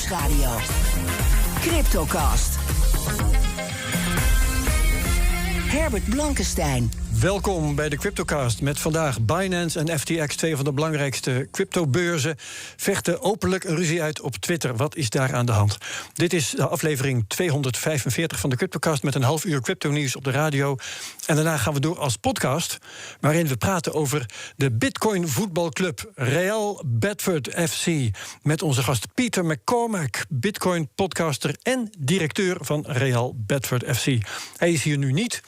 Nieuwsradio. Cryptocast. Herbert Blankesteijn. Welkom bij de Cryptocast met vandaag Binance en FTX, twee van de belangrijkste cryptobeurzen, vechten openlijk een ruzie uit op Twitter. Wat is daar aan de hand? Dit is de aflevering 245 van de Cryptocast met een half uur crypto-nieuws op de radio. En daarna gaan we door als podcast, waarin we praten over de Bitcoinvoetbalclub Real Bedford FC. Met onze gast Peter McCormack, Bitcoinpodcaster en directeur van Real Bedford FC. Hij is hier nu niet,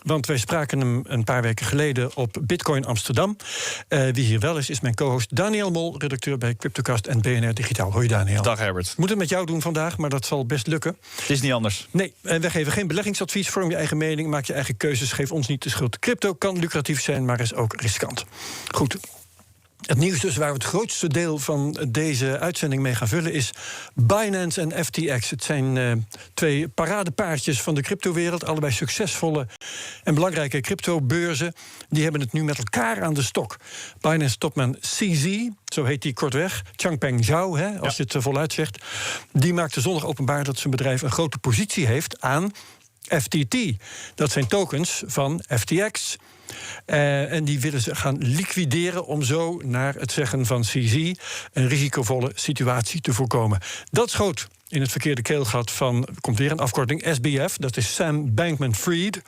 want wij spraken hem een paar weken geleden op Bitcoin Amsterdam. Wie hier wel is mijn co-host Daniël Mol, redacteur bij Cryptocast en BNR Digitaal. Hoi Daniël. Dag Herbert. We moeten het met jou doen vandaag, maar dat zal best lukken. Het is niet anders. Nee, wij geven geen beleggingsadvies. Vorm je eigen mening, maak je eigen keuzes. Geef ons niet de schuld. Crypto kan lucratief zijn, maar is ook riskant. Goed. Het nieuws dus waar we het grootste deel van deze uitzending mee gaan vullen is Binance en FTX. Het zijn twee paradepaardjes van de cryptowereld. Allebei succesvolle en belangrijke cryptobeurzen. Die hebben het nu met elkaar aan de stok. Binance-topman CZ, zo heet die kortweg, Changpeng Zhao, als je het voluit zegt, die maakte zondag openbaar dat zijn bedrijf een grote positie heeft aan FTT. Dat zijn tokens van FTX. En die willen ze gaan liquideren om zo, naar het zeggen van CZ, een risicovolle situatie te voorkomen. Dat schoot in het verkeerde keelgat van, komt weer een afkorting, SBF. Dat is Sam Bankman-Fried.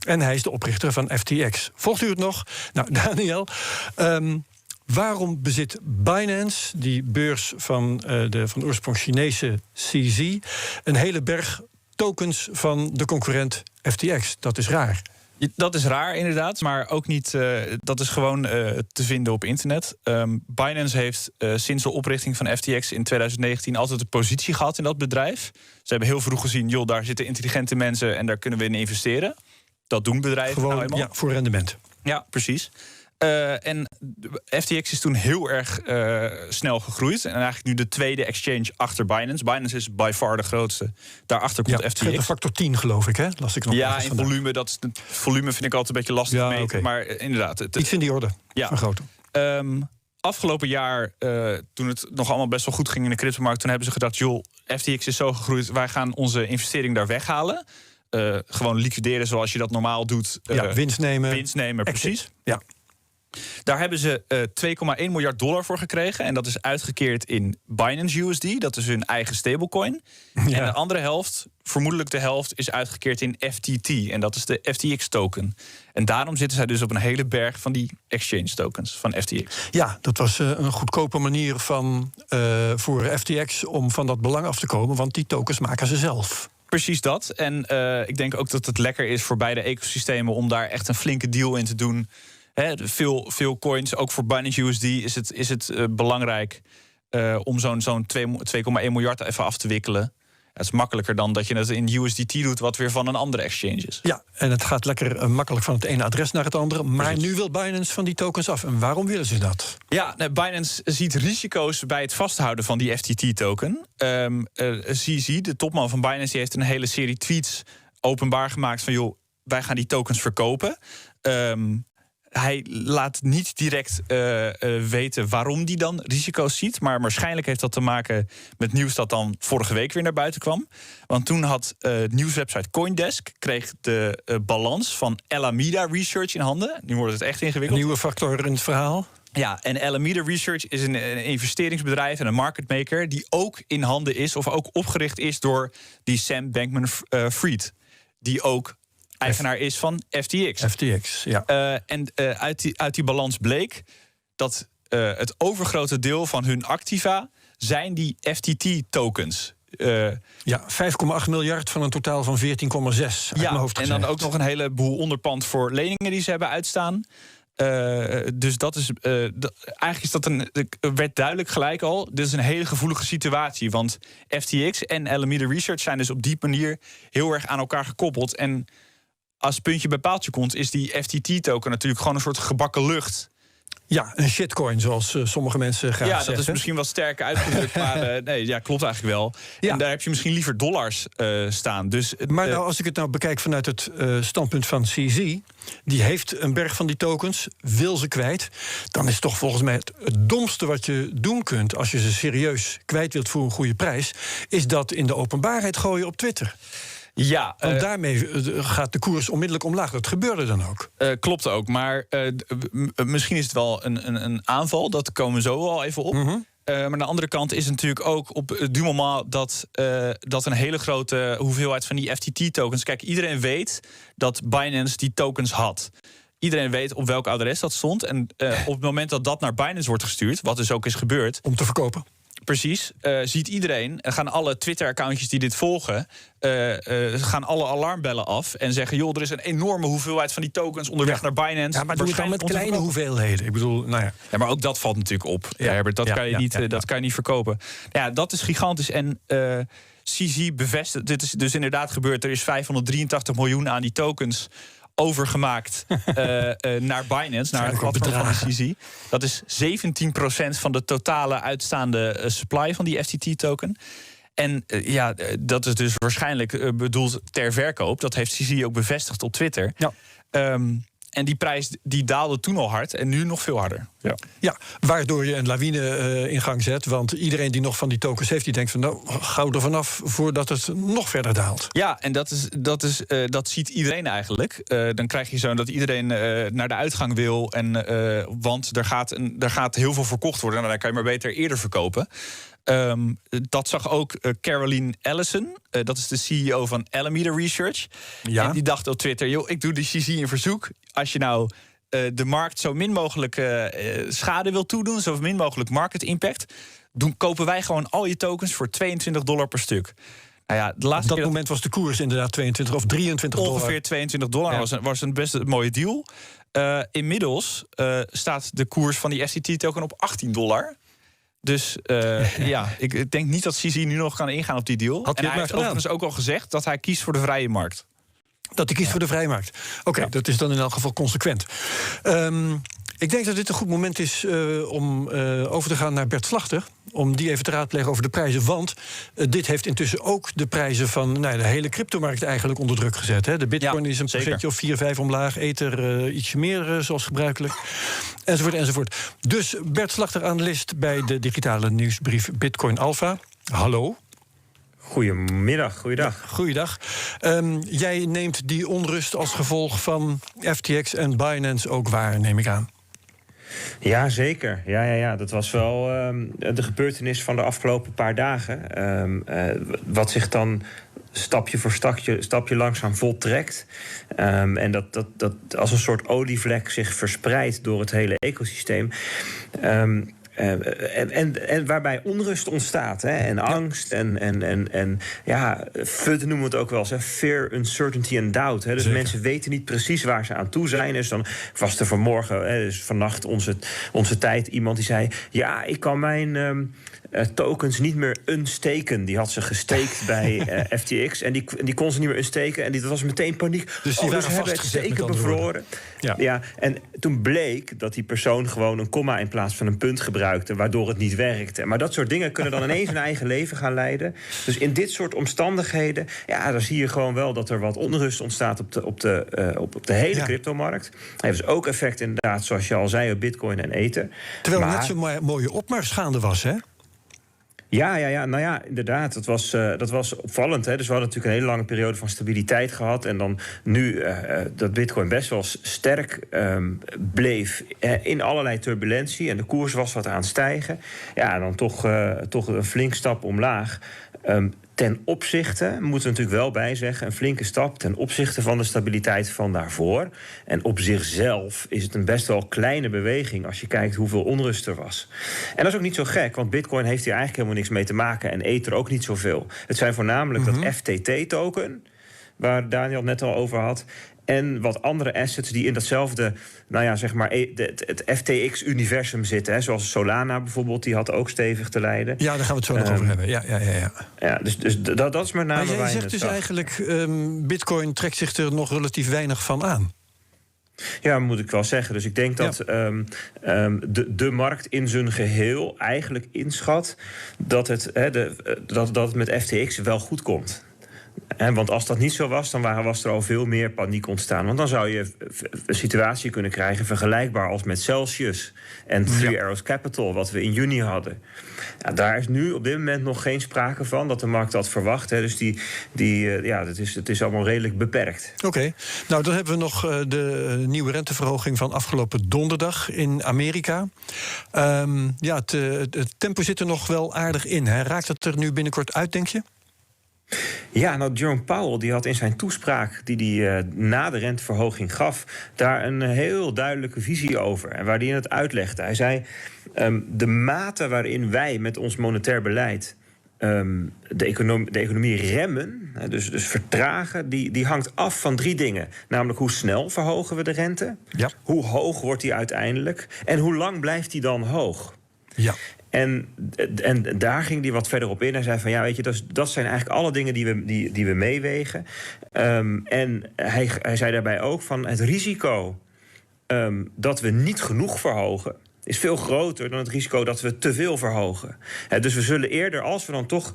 En hij is de oprichter van FTX. Volgt u het nog? Nou, Daniël, waarom bezit Binance, die beurs van de van oorsprong Chinese CZ, een hele berg tokens van de concurrent FTX? Dat is raar. Dat is raar inderdaad, maar ook niet. Dat is gewoon te vinden op internet. Binance heeft sinds de oprichting van FTX in 2019 altijd een positie gehad in dat bedrijf. Ze hebben heel vroeg gezien, joh, daar zitten intelligente mensen en daar kunnen we in investeren. Dat doen bedrijven gewoon, nou eenmaal. Ja, voor rendement. Ja, precies. En FTX is toen heel erg snel gegroeid. En eigenlijk nu de tweede exchange achter Binance. Binance is by far de grootste. Daarachter komt FTX. Een factor 10 geloof ik, hè? Las ik nog. Ja, in volume. Volume vind ik altijd een beetje lastig mee. Okay. Maar inderdaad. Iets in die orde van grootte. Afgelopen jaar, toen het nog allemaal best wel goed ging in de cryptomarkt, toen hebben ze gedacht, joh, FTX is zo gegroeid, wij gaan onze investering daar weghalen. Gewoon liquideren zoals je dat normaal doet. Winst nemen. Winst nemen, precies. Ja. Daar hebben ze $2,1 miljard voor gekregen. En dat is uitgekeerd in Binance USD. Dat is hun eigen stablecoin. Ja. En de andere helft, vermoedelijk de helft, is uitgekeerd in FTT. En dat is de FTX-token. En daarom zitten zij dus op een hele berg van die exchange-tokens van FTX. Ja, dat was een goedkope manier voor FTX om van dat belang af te komen. Want die tokens maken ze zelf. Precies dat. En ik denk ook dat het lekker is voor beide ecosystemen om daar echt een flinke deal in te doen. Veel coins, ook voor Binance USD is het belangrijk om zo'n 2,1 miljard even af te wikkelen. Het is makkelijker dan dat je het in USDT doet, wat weer van een andere exchange is. Ja, en het gaat lekker makkelijk van het ene adres naar het andere. Maar precies. Nu wil Binance van die tokens af. En waarom willen ze dat? Ja, Binance ziet risico's bij het vasthouden van die FTT-token. CZ, de topman van Binance, die heeft een hele serie tweets openbaar gemaakt van, joh, wij gaan die tokens verkopen. Hij laat niet direct weten waarom hij dan risico's ziet. Maar waarschijnlijk heeft dat te maken met nieuws dat dan vorige week weer naar buiten kwam. Want toen had nieuwswebsite CoinDesk kreeg de balans van Alameda Research in handen. Nu wordt het echt ingewikkeld. Een nieuwe factor in het verhaal. Ja, en Alameda Research is een investeringsbedrijf en een marketmaker die ook in handen is of ook opgericht is door die Sam Bankman-Fried. Die ook eigenaar is van FTX. FTX, ja. Uit die balans bleek dat het overgrote deel van hun activa zijn die FTT-tokens. 5,8 miljard van een totaal van 14,6. Ja, en dan ook nog een heleboel onderpand voor leningen die ze hebben uitstaan. Dus dat is eigenlijk is dat werd duidelijk gelijk al. Dit is een hele gevoelige situatie. Want FTX en Alameda Research zijn dus op die manier heel erg aan elkaar gekoppeld. En als puntje bij paaltje komt, is die FTT-token natuurlijk gewoon een soort gebakken lucht. Ja, een shitcoin, zoals sommige mensen graag zeggen. Ja, dat is misschien wat sterker uitgedrukt, maar klopt eigenlijk wel. Ja. En daar heb je misschien liever dollars staan. Dus, maar nou, als ik het nou bekijk vanuit het standpunt van CZ... die heeft een berg van die tokens, wil ze kwijt... dan is toch volgens mij het domste wat je doen kunt... als je ze serieus kwijt wilt voor een goede prijs... is dat in de openbaarheid gooien op Twitter. Ja, want daarmee gaat de koers onmiddellijk omlaag. Dat gebeurde dan ook. Klopt ook, maar misschien is het wel een aanval. Dat komen we zo al even op. Mm-hmm. Maar aan de andere kant is het natuurlijk ook op du moment dat een hele grote hoeveelheid van die FTT-tokens... Kijk, iedereen weet dat Binance die tokens had. Iedereen weet op welk adres dat stond. En op het moment dat dat naar Binance wordt gestuurd... wat dus ook is gebeurd... om te verkopen. Precies, ziet iedereen, gaan alle Twitter-accountjes die dit volgen... gaan alle alarmbellen af en zeggen... joh, er is een enorme hoeveelheid van die tokens onderweg naar Binance. Ja, maar doe het dan met kleine hoeveelheden. Ik bedoel, nou ja. Ja, maar ook dat valt natuurlijk op, Herbert. Dat kan je niet verkopen. Ja, dat is gigantisch. En CZ bevestigt, dit is dus inderdaad gebeurd... er is 583 miljoen aan die tokens... overgemaakt naar Binance, naar het platform van de CZ. Dat is 17% van de totale uitstaande supply van die FTT-token. En dat is dus waarschijnlijk bedoeld ter verkoop. Dat heeft CZ ook bevestigd op Twitter. Ja. En die prijs die daalde toen al hard en nu nog veel harder. Ja, waardoor je een lawine in gang zet. Want iedereen die nog van die tokens heeft... die denkt van nou, gauw er vanaf voordat het nog verder daalt. Ja, en dat ziet iedereen eigenlijk. Dan krijg je zo dat iedereen naar de uitgang wil. Want er gaat heel veel verkocht worden. En dan kan je maar beter eerder verkopen. Dat zag ook Caroline Ellison. Dat is de CEO van Alameda Research. Ja. En die dacht op Twitter... joh, ik doe de CZ in verzoek. Als je nou de markt zo min mogelijk schade wil toedoen... zo min mogelijk market impact... kopen wij gewoon al je tokens voor $22 per stuk. Nou ja, op dat moment was de koers inderdaad 22 of $23. Ongeveer $22 was een best mooie deal. Inmiddels staat de koers van die FTT-token op $18... Dus ik denk niet dat CZ nu nog kan ingaan op die deal. En hij heeft overigens ook al gezegd dat hij kiest voor de vrije markt. Dat hij kiest voor de vrije markt. Oké, dat is dan in elk geval consequent. Ik denk dat dit een goed moment is om over te gaan naar Bert Slagter... om die even te raadplegen over de prijzen. Want dit heeft intussen ook de prijzen van de hele cryptomarkt eigenlijk onder druk gezet. Hè. De bitcoin is een procentje of 4-5 omlaag. Ether ietsje meer, zoals gebruikelijk. Enzovoort, enzovoort. Dus Bert Slagter, analist bij de digitale nieuwsbrief Bitcoin Alpha. Hallo. Goedemiddag, goeiedag. Goeiedag. Jij neemt die onrust als gevolg van FTX en Binance ook waar, neem ik aan. Ja, zeker. Ja. Dat was wel de gebeurtenis van de afgelopen paar dagen. Wat zich dan stapje voor stapje langzaam voltrekt. En dat als een soort olievlek zich verspreidt door het hele ecosysteem. En waarbij onrust ontstaat, hè, en angst en FUD noemen we het ook wel eens, hè, fear, uncertainty en doubt. Hè. Dus mensen weten niet precies waar ze aan toe zijn. Dus dan was er vanmorgen, dus vannacht onze tijd, iemand die zei: ja, ik kan mijn tokens niet meer unsteken. Die had ze gesteekt bij FTX en die kon ze niet meer unsteken. En dat was meteen paniek. Dus die waren hebben het steken bevroren. Ja, en toen bleek dat die persoon gewoon een komma in plaats van een punt gebruikte, waardoor het niet werkte. Maar dat soort dingen kunnen dan ineens een eigen leven gaan leiden. Dus in dit soort omstandigheden, dan zie je gewoon wel dat er wat onrust ontstaat op de hele cryptomarkt. Dat heeft dus ook effect inderdaad, zoals je al zei, op Bitcoin en Ether. Terwijl er net zo'n mooie opmars gaande was, hè? Ja, nou ja, inderdaad. Dat was opvallend. Hè? Dus we hadden natuurlijk een hele lange periode van stabiliteit gehad. En dan nu dat Bitcoin best wel sterk bleef in allerlei turbulentie. En de koers was wat aan het stijgen. Ja, dan toch een flink stap omlaag. Ten opzichte, moeten we natuurlijk wel bij zeggen, een flinke stap ten opzichte van de stabiliteit van daarvoor. En op zichzelf is het een best wel kleine beweging als je kijkt hoeveel onrust er was. En dat is ook niet zo gek, want Bitcoin heeft hier eigenlijk helemaal niks mee te maken en Ether ook niet zoveel. Het zijn voornamelijk dat FTT-token, waar Daniël het net al over had, en wat andere assets die in datzelfde, het FTX-universum zitten. Hè, zoals Solana bijvoorbeeld, die had ook stevig te lijden. Ja, daar gaan we het zo nog over hebben. Ja, dus dat is met name. Maar jij zegt dus eigenlijk, Bitcoin trekt zich er nog relatief weinig van aan. Ja, moet ik wel zeggen. Dus ik denk dat de markt in zijn geheel eigenlijk inschat dat het met FTX wel goed komt. Want als dat niet zo was, dan was er al veel meer paniek ontstaan. Want dan zou je een situatie kunnen krijgen vergelijkbaar als met Celsius en Three Arrows Capital, wat we in juni hadden. Ja, daar is nu op dit moment nog geen sprake van dat de markt dat verwacht. Dus het is allemaal redelijk beperkt. Oké. Nou, dan hebben we nog de nieuwe renteverhoging van afgelopen donderdag in Amerika. Het tempo zit er nog wel aardig in. Hè? Raakt het er nu binnenkort uit, denk je? Ja, nou, Jerome Powell die had in zijn toespraak die hij na de renteverhoging gaf, daar een heel duidelijke visie over. En waar hij het uitlegde. Hij zei, de mate waarin wij met ons monetair beleid de economie remmen, dus vertragen, die hangt af van 3 dingen. Namelijk, hoe snel verhogen we de rente? Ja. Hoe hoog wordt die uiteindelijk? En hoe lang blijft die dan hoog? Ja. En daar ging hij wat verder op in. Hij zei van, ja, weet je, dat zijn eigenlijk alle dingen die we meewegen. En hij zei daarbij ook van het risico dat we niet genoeg verhogen is veel groter dan het risico dat we te veel verhogen. Dus we zullen eerder, als we dan toch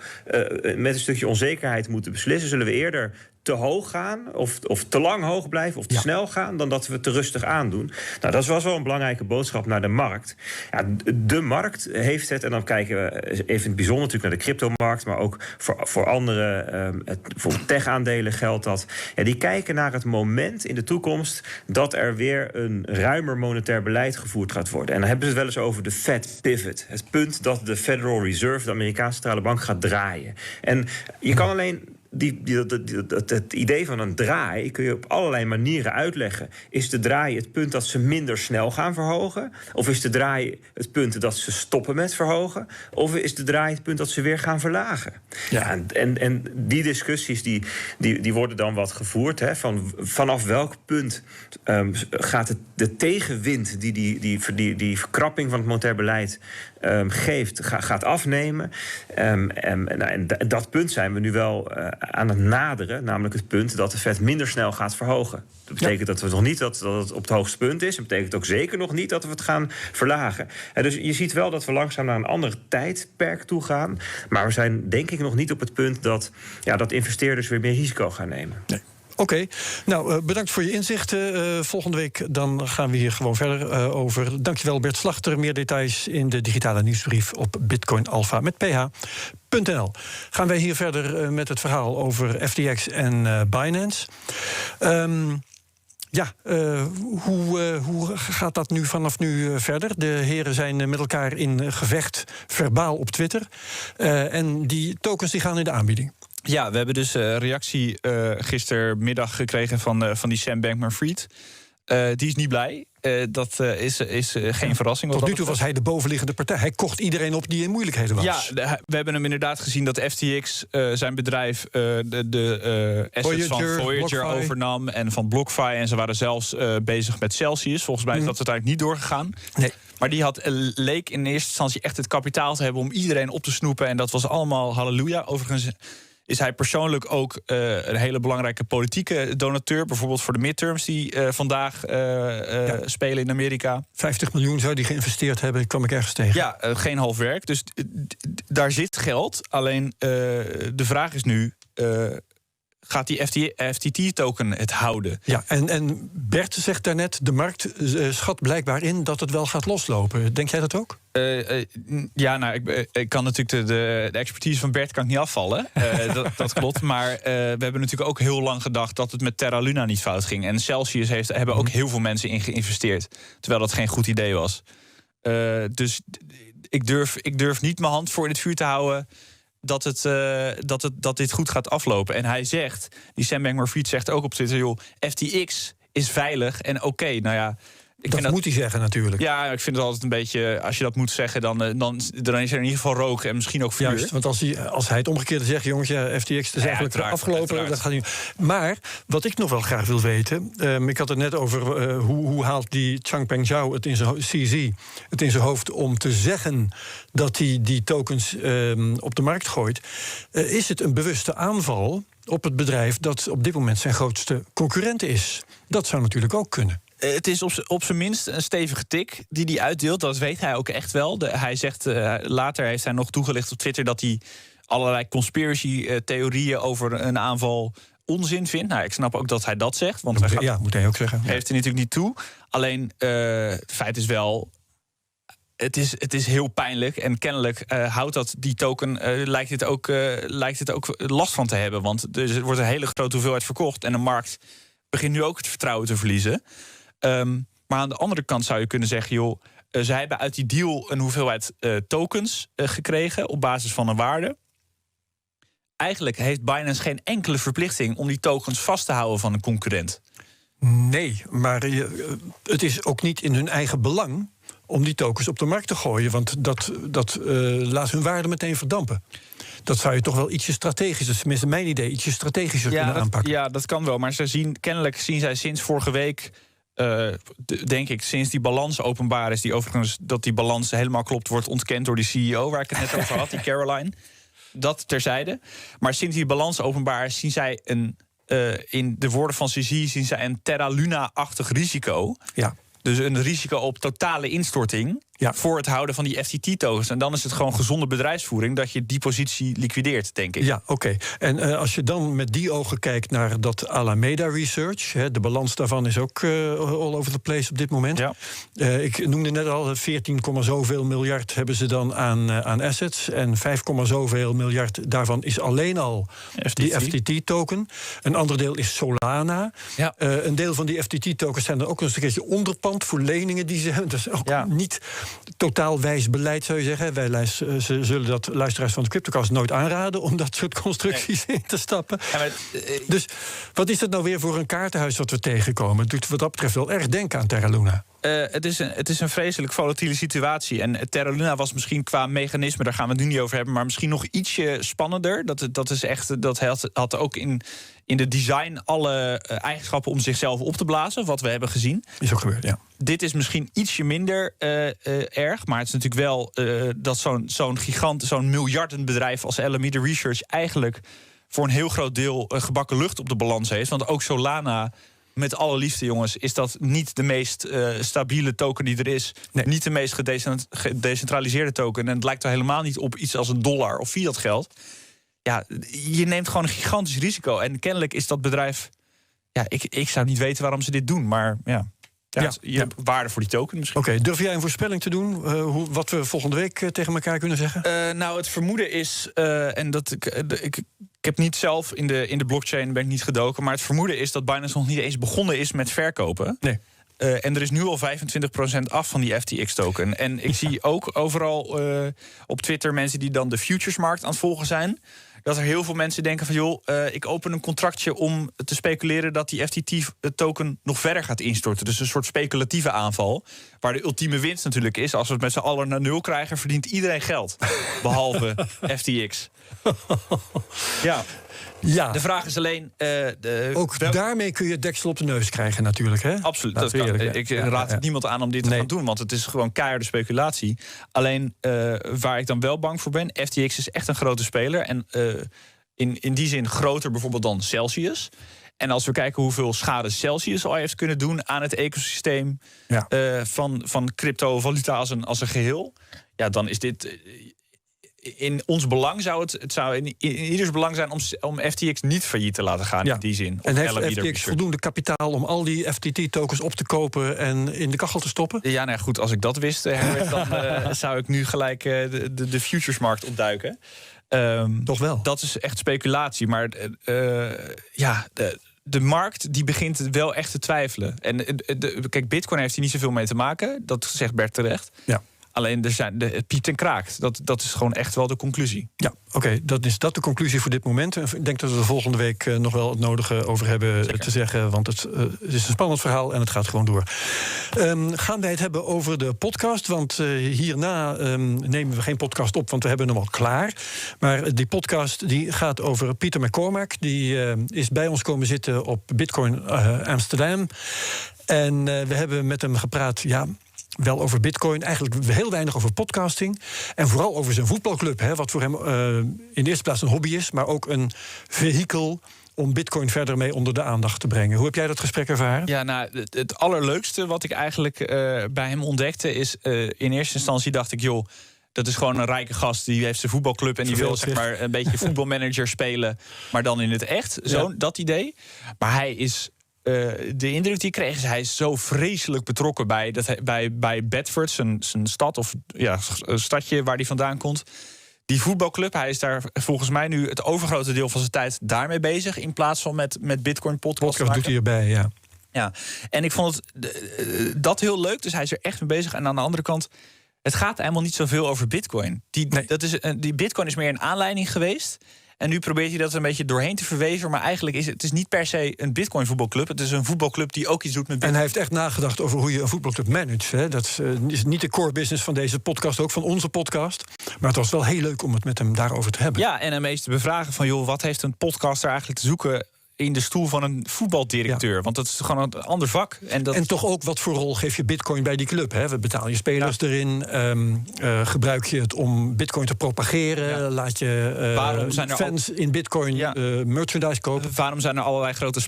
met een stukje onzekerheid moeten beslissen, zullen we eerder te hoog gaan, of te lang hoog blijven, of te snel gaan, dan dat we te rustig aandoen. Nou, dat was wel een belangrijke boodschap naar de markt. Ja, de markt heeft het, en dan kijken we even in het bijzonder natuurlijk naar de cryptomarkt, maar ook voor andere, voor tech-aandelen geldt dat. Ja, die kijken naar het moment in de toekomst dat er weer een ruimer monetair beleid gevoerd gaat worden. En dan hebben ze het wel eens over de Fed pivot. Het punt dat de Federal Reserve, de Amerikaanse centrale bank, gaat draaien. En je kan alleen het idee van een draai kun je op allerlei manieren uitleggen. Is de draai het punt dat ze minder snel gaan verhogen? Of is de draai het punt dat ze stoppen met verhogen? Of is de draai het punt dat ze weer gaan verlagen? Ja, en die discussies die worden dan wat gevoerd. Hè, vanaf welk punt gaat de tegenwind die verkrapping van het monetair beleid geeft, gaat afnemen. En dat punt zijn we nu wel aan het naderen, namelijk het punt dat de Fed minder snel gaat verhogen. Dat betekent dat we nog niet dat het op het hoogste punt is. Dat betekent ook zeker nog niet dat we het gaan verlagen. Dus je ziet wel dat we langzaam naar een ander tijdperk toe gaan. Maar we zijn denk ik nog niet op het punt dat investeerders weer meer risico gaan nemen. Nee. Oké, nou bedankt voor je inzichten. Volgende week dan gaan we hier gewoon verder over. Dankjewel Bert Slagter. Meer details in de digitale nieuwsbrief op bitcoinalpha met ph.nl. Gaan wij hier verder met het verhaal over FTX en Binance. Hoe gaat dat nu vanaf nu verder? De heren zijn met elkaar in gevecht, verbaal op Twitter. En die tokens die gaan in de aanbieding. Ja, we hebben dus reactie gistermiddag gekregen van die Sam Bankman-Fried. Die is niet blij. Dat is geen verrassing. Tot nu toe was hij de bovenliggende partij. Hij kocht iedereen op die in moeilijkheden was. Ja, we hebben hem inderdaad gezien dat FTX zijn bedrijf de assets van Voyager overnam en van BlockFi. En ze waren zelfs bezig met Celsius. Volgens mij is dat uiteindelijk niet doorgegaan. Nee. Maar die leek in eerste instantie echt het kapitaal te hebben om iedereen op te snoepen. En dat was allemaal halleluja. Overigens is hij persoonlijk ook een hele belangrijke politieke donateur. Bijvoorbeeld voor de midterms die vandaag spelen in Amerika. 50 miljoen zou die geïnvesteerd hebben, kwam ik ergens tegen. Ja, geen half werk. Dus daar zit geld. Alleen de vraag is nu, gaat die FTT-token het houden? Ja, en Bert zegt daarnet, de markt schat blijkbaar in dat het wel gaat loslopen. Denk jij dat ook? Ik kan natuurlijk de expertise van Bert kan ik niet afvallen. Dat klopt. Maar we hebben natuurlijk ook heel lang gedacht dat het met Terra Luna niet fout ging. En Celsius hebben ook heel veel mensen in geïnvesteerd. Terwijl dat geen goed idee was. Dus ik durf niet mijn hand voor in het vuur te houden dat dit goed gaat aflopen. En hij zegt, die Sam Bankman-Fried zegt ook op Twitter, joh, FTX is veilig en oké. Nou ja, dat moet hij zeggen natuurlijk. Ja, ik vind het altijd een beetje, als je dat moet zeggen, dan is er in ieder geval rook en misschien ook vuur. Juist, want als hij het omgekeerde zegt, jongens, FTX is eigenlijk afgelopen. Dat gaat niet. Maar wat ik nog wel graag wil weten, ik had het net over hoe haalt die Changpeng Zhao het in zijn hoofd om te zeggen dat hij die tokens op de markt gooit. Is het een bewuste aanval op het bedrijf dat op dit moment zijn grootste concurrent is? Dat zou natuurlijk ook kunnen. Het is op zijn minst een stevige tik die hij uitdeelt. Dat weet hij ook echt wel. Hij zegt, later heeft hij nog toegelicht op Twitter dat hij allerlei conspiracy-theorieën over een aanval onzin vindt. Nou, ik snap ook dat hij dat zegt. Want moet hij ook zeggen. Geeft hij natuurlijk niet toe. Alleen, het feit is wel, het is heel pijnlijk. En kennelijk houdt dat die token, lijkt het ook last van te hebben. Want er wordt een hele grote hoeveelheid verkocht. En de markt begint nu ook het vertrouwen te verliezen. Maar aan de andere kant zou je kunnen zeggen, joh, zij hebben uit die deal een hoeveelheid tokens gekregen op basis van een waarde. Eigenlijk heeft Binance geen enkele verplichting om die tokens vast te houden van een concurrent. Nee, maar het is ook niet in hun eigen belang om die tokens op de markt te gooien. Want dat laat hun waarde meteen verdampen. Dat zou je toch wel ietsje strategischer, tenminste mijn idee, ietsje strategischer kunnen aanpakken. Ja, dat kan wel. Maar kennelijk zien zij sinds vorige week, denk ik, sinds die balans openbaar is, die overigens dat die balans helemaal klopt, wordt ontkend door die CEO waar ik het net over had, die Caroline. Dat terzijde. Maar sinds die balans openbaar is, zien zij in de woorden van CZ, zien zij een Terra Luna-achtig risico. Ja. Dus een risico op totale instorting voor het houden van die FTT-tokens. En dan is het gewoon gezonde bedrijfsvoering dat je die positie liquideert, denk ik. Ja, oké. En als je dan met die ogen kijkt naar dat Alameda Research, de balans daarvan is ook all over the place op dit moment. Ja. Ik noemde net al, 14, zoveel miljard hebben ze dan aan assets. En 5, zoveel miljard daarvan is alleen al die FTT-token. Een ander deel is Solana. Ja. Een deel van die FTT-tokens zijn er ook nog eens een keertje onderpand voor leningen die ze hebben. Dat is ook niet totaal wijs beleid, zou je zeggen. Ze zullen dat luisteraars van de Cryptocast nooit aanraden om dat soort constructies in te stappen. Ja, maar, dus wat is dat nou weer voor een kaartenhuis wat we tegenkomen? Het doet wat dat betreft wel erg denken aan Terra Luna. Het is een vreselijk volatiele situatie. En Terra Luna was misschien qua mechanisme, daar gaan we het nu niet over hebben, maar misschien nog ietsje spannender. Dat had ook in de design alle eigenschappen om zichzelf op te blazen, wat we hebben gezien. Is ook gebeurd, ja. Dit is misschien ietsje minder erg, maar het is natuurlijk wel dat zo'n miljardenbedrijf als Alameda Research eigenlijk voor een heel groot deel gebakken lucht op de balans heeft. Want ook Solana, met alle liefde, jongens, is dat niet de meest stabiele token die er is. Nee. Niet de meest gedecentraliseerde token. En het lijkt er helemaal niet op iets als $1 of fiat geld. Ja, je neemt gewoon een gigantisch risico. En kennelijk is dat bedrijf, ja, ik zou niet weten waarom ze dit doen, maar ja. Je hebt waarde voor die token misschien. Oké, durf jij een voorspelling te doen? Wat we volgende week tegen elkaar kunnen zeggen? Nou, het vermoeden is, en dat ik heb niet zelf in de blockchain ben ik niet gedoken, maar het vermoeden is dat Binance nog niet eens begonnen is met verkopen. Nee. En er is nu al 25% af van die FTX-token. En ik zie ook overal op Twitter mensen die dan de futuresmarkt aan het volgen zijn, dat er heel veel mensen denken van, joh, ik open een contractje om te speculeren dat die FTT-token nog verder gaat instorten. Dus een soort speculatieve aanval, waar de ultieme winst natuurlijk is, als we het met z'n allen naar 0 krijgen, verdient iedereen geld. Behalve FTX. Ja. De vraag is alleen, ook daarmee kun je het deksel op de neus krijgen natuurlijk, hè? Absoluut. Dat kan. Ik raad het niemand aan om dit te gaan doen, want het is gewoon keiharde speculatie. Alleen, waar ik dan wel bang voor ben, FTX is echt een grote speler. En in die zin groter bijvoorbeeld dan Celsius. En als we kijken hoeveel schade Celsius al heeft kunnen doen aan het ecosysteem van cryptovaluta als een geheel, ja, dan is dit in ons belang het zou in ieders belang zijn om FTX niet failliet te laten gaan in die zin. En heeft FTX voldoende kapitaal om al die FTT-tokens op te kopen en in de kachel te stoppen? Ja, nou goed, als ik dat wist, Herbert, dan zou ik nu gelijk de futuresmarkt opduiken. Toch wel. Dat is echt speculatie, maar de markt die begint wel echt te twijfelen. En kijk, Bitcoin heeft hier niet zoveel mee te maken, dat zegt Bert terecht. Ja. Alleen het piept en kraakt. Dat is gewoon echt wel de conclusie. Ja, oké, dat is de conclusie voor dit moment. Ik denk dat we er volgende week nog wel het nodige over hebben te zeggen. Want het is een spannend verhaal en het gaat gewoon door. Gaan wij het hebben over de podcast? Want hierna nemen we geen podcast op, want we hebben hem al klaar. Maar die podcast die gaat over Peter McCormack. Die is bij ons komen zitten op Bitcoin Amsterdam. En we hebben met hem gepraat, wel over Bitcoin, eigenlijk heel weinig over podcasting. En vooral over zijn voetbalclub, wat voor hem in de eerste plaats een hobby is, maar ook een vehikel om Bitcoin verder mee onder de aandacht te brengen. Hoe heb jij dat gesprek ervaren? Ja, nou, het allerleukste wat ik eigenlijk bij hem ontdekte is... in eerste instantie dacht ik, joh, dat is gewoon een rijke gast. Die heeft zijn voetbalclub en die wil zeg maar een beetje voetbalmanager spelen, maar dan in het echt. Dat idee. Maar hij is... de indruk die ik kreeg is, hij is zo vreselijk betrokken bij Bedford, zijn stad of een stadje waar hij vandaan komt. Die voetbalclub, hij is daar volgens mij nu het overgrote deel van zijn tijd daarmee bezig, in plaats van met Bitcoin podcast doet hij erbij, ja. Ja, en ik vond dat heel leuk, dus hij is er echt mee bezig. En aan de andere kant, het gaat helemaal niet zoveel over Bitcoin. Die Bitcoin is meer een aanleiding geweest. En nu probeert hij dat een beetje doorheen te verweven. Maar eigenlijk is het is niet per se een Bitcoin-voetbalclub. Het is een voetbalclub die ook iets doet met Bitcoin. En hij heeft echt nagedacht over hoe je een voetbalclub managt. Hè. Dat is niet de core business van deze podcast, ook van onze podcast. Maar het was wel heel leuk om het met hem daarover te hebben. Ja, en hem eens te bevragen van, joh, wat heeft een podcaster eigenlijk te zoeken in de stoel van een voetbaldirecteur? Ja. Want dat is gewoon een ander vak. En toch ook, wat voor rol geef je Bitcoin bij die club? Hè? We betalen je spelers erin. Gebruik je het om Bitcoin te propageren? Ja. Laat je fans in Bitcoin merchandise kopen? Waarom zijn er allerlei grote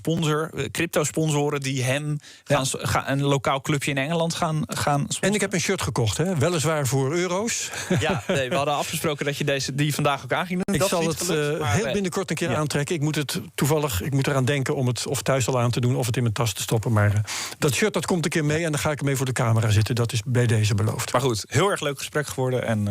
crypto-sponsoren die hem een lokaal clubje in Engeland gaan sponsoren? En ik heb een shirt gekocht, hè? Weliswaar voor euro's. Ja, nee, we hadden afgesproken dat je die vandaag ook aan ging doen. Ik zal het heel binnenkort een keer aantrekken. Ik moet het toevallig... Ik moet eraan denken om het of thuis al aan te doen of het in mijn tas te stoppen. Maar dat shirt dat komt een keer mee en dan ga ik ermee voor de camera zitten. Dat is bij deze beloofd. Maar goed, heel erg leuk gesprek geworden en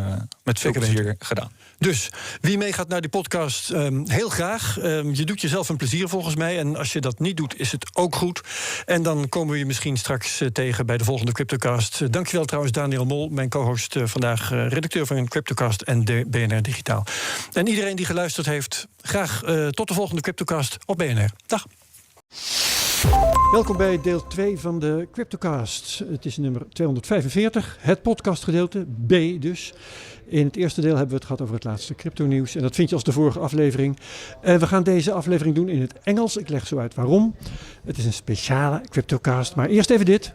met veel plezier gedaan. Dus wie meegaat naar die podcast, heel graag. Je doet jezelf een plezier volgens mij. En als je dat niet doet, is het ook goed. En dan komen we je misschien straks tegen bij de volgende Cryptocast. Dankjewel trouwens Daniël Mol, mijn co-host vandaag, redacteur van Cryptocast en de BNR Digitaal. En iedereen die geluisterd heeft, graag tot de volgende Cryptocast op BNR. Dag. Welkom bij deel 2 van de Cryptocast. Het is nummer 245, het podcastgedeelte, B dus. In het eerste deel hebben we het gehad over het laatste crypto-nieuws. En dat vind je als de vorige aflevering. We gaan deze aflevering doen in het Engels. Ik leg zo uit waarom. Het is een speciale Cryptocast. Maar eerst even dit.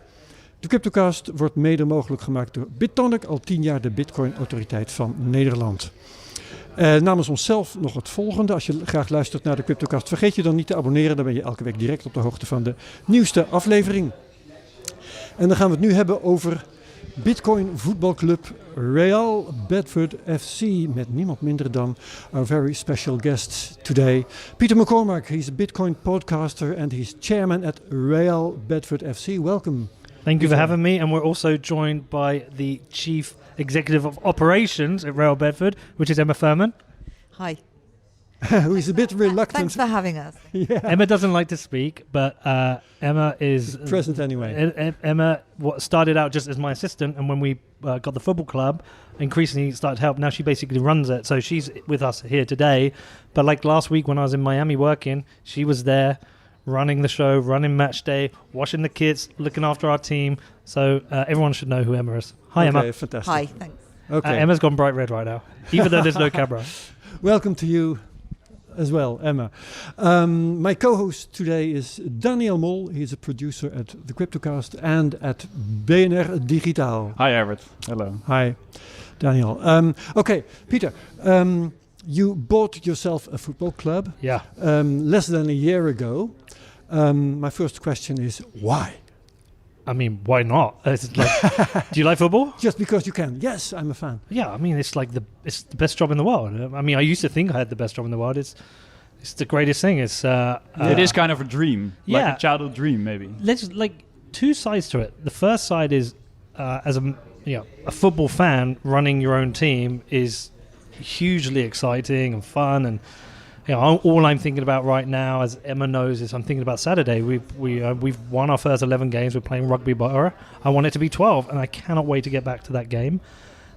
De Cryptocast wordt mede mogelijk gemaakt door BitTonic, al 10 jaar de Bitcoin-autoriteit van Nederland. Namens onszelf nog het volgende. Als je graag luistert naar de Cryptocast, vergeet je dan niet te abonneren. Dan ben je elke week direct op de hoogte van de nieuwste aflevering. En dan gaan we het nu hebben over Bitcoinvoetbalclub Real Bedford FC. Met niemand minder dan our very special guest today. Peter McCormack, he's a Bitcoin podcaster and he's chairman at Real Bedford FC. Welcome. Thank you for having me. And we're also joined by the Chief Executive of Operations at Real Bedford, which is Emma Furman. Hi. Who is a bit reluctant. Thanks for having us. Yeah. Emma doesn't like to speak, but Emma is present anyway. Emma started out just as my assistant, and when we got the football club, increasingly started help. Now she basically runs it, so she's with us here today. But like last week when I was in Miami working, she was there running the show, running match day, washing the kids, looking after our team. So everyone should know who Emma is. Hi, Emma. Fantastic. Hi, thanks. Okay. Emma's gone bright red right now, even though there's no camera. Welcome to you as well, Emma. My co-host today is Daniël Mol. He's a producer at the Cryptocast and at BNR Digitaal. Hi, Herbert. Hello. Hi, Daniel. Okay, Peter. You bought yourself a football club. Yeah. Less than a year ago. My first question is why? I mean, why not? It's like, do you like football? Just because you can. Yes, I'm a fan. Yeah, I mean, it's like it's the best job in the world. I mean, I used to think I had the best job in the world. It's the greatest thing. It is kind of a dream, like a childhood dream, maybe. There's like two sides to it. The first side is as a football fan, running your own team is hugely exciting and fun, and all I'm thinking about right now, as Emma knows, is I'm thinking about Saturday. We've won our first 11 games. We're playing Rugby Borough. I want it to be 12, and I cannot wait to get back to that game.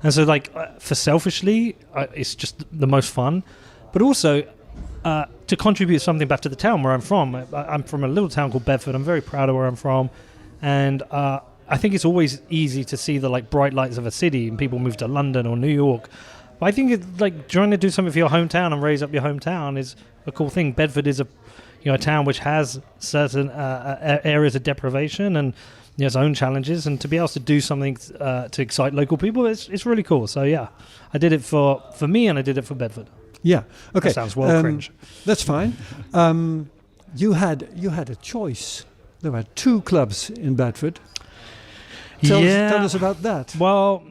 And so, like, for selfishly, it's just the most fun. But also, to contribute something back to the town where I'm from. I'm from a little town called Bedford. I'm very proud of where I'm from. And I think it's always easy to see the, like, bright lights of a city, and people move to London or New York. But I think it's like trying to do something for your hometown and raise up your hometown is a cool thing. Bedford is a town which has certain areas of deprivation and its own challenges, and to be able to do something to excite local people, it's really cool. So yeah, I did it for me, and I did it for Bedford. Yeah, okay. That sounds well cringe. That's fine. you had a choice. There were 2 clubs in Bedford. Tell us about that. Well,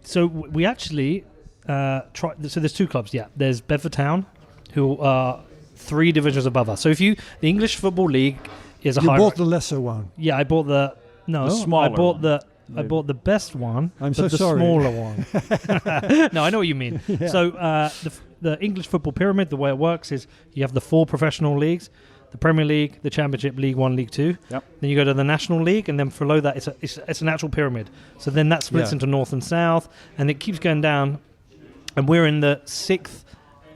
so we actually tried. So there's 2 clubs. Yeah, there's Bedford Town, who are 3 divisions above us. So the English Football League is a you high. You bought the lesser one. Yeah, I bought the smaller. I bought the best one. I'm the sorry. Smaller one. No, I know what you mean. Yeah. So the English football pyramid, the way it works is you have the 4 professional leagues: the Premier League, the Championship, League 1, League 2. Yep. Then you go to the National League, and then below that it's an actual pyramid. So then that splits into North and South, and it keeps going down. And we're in the 6th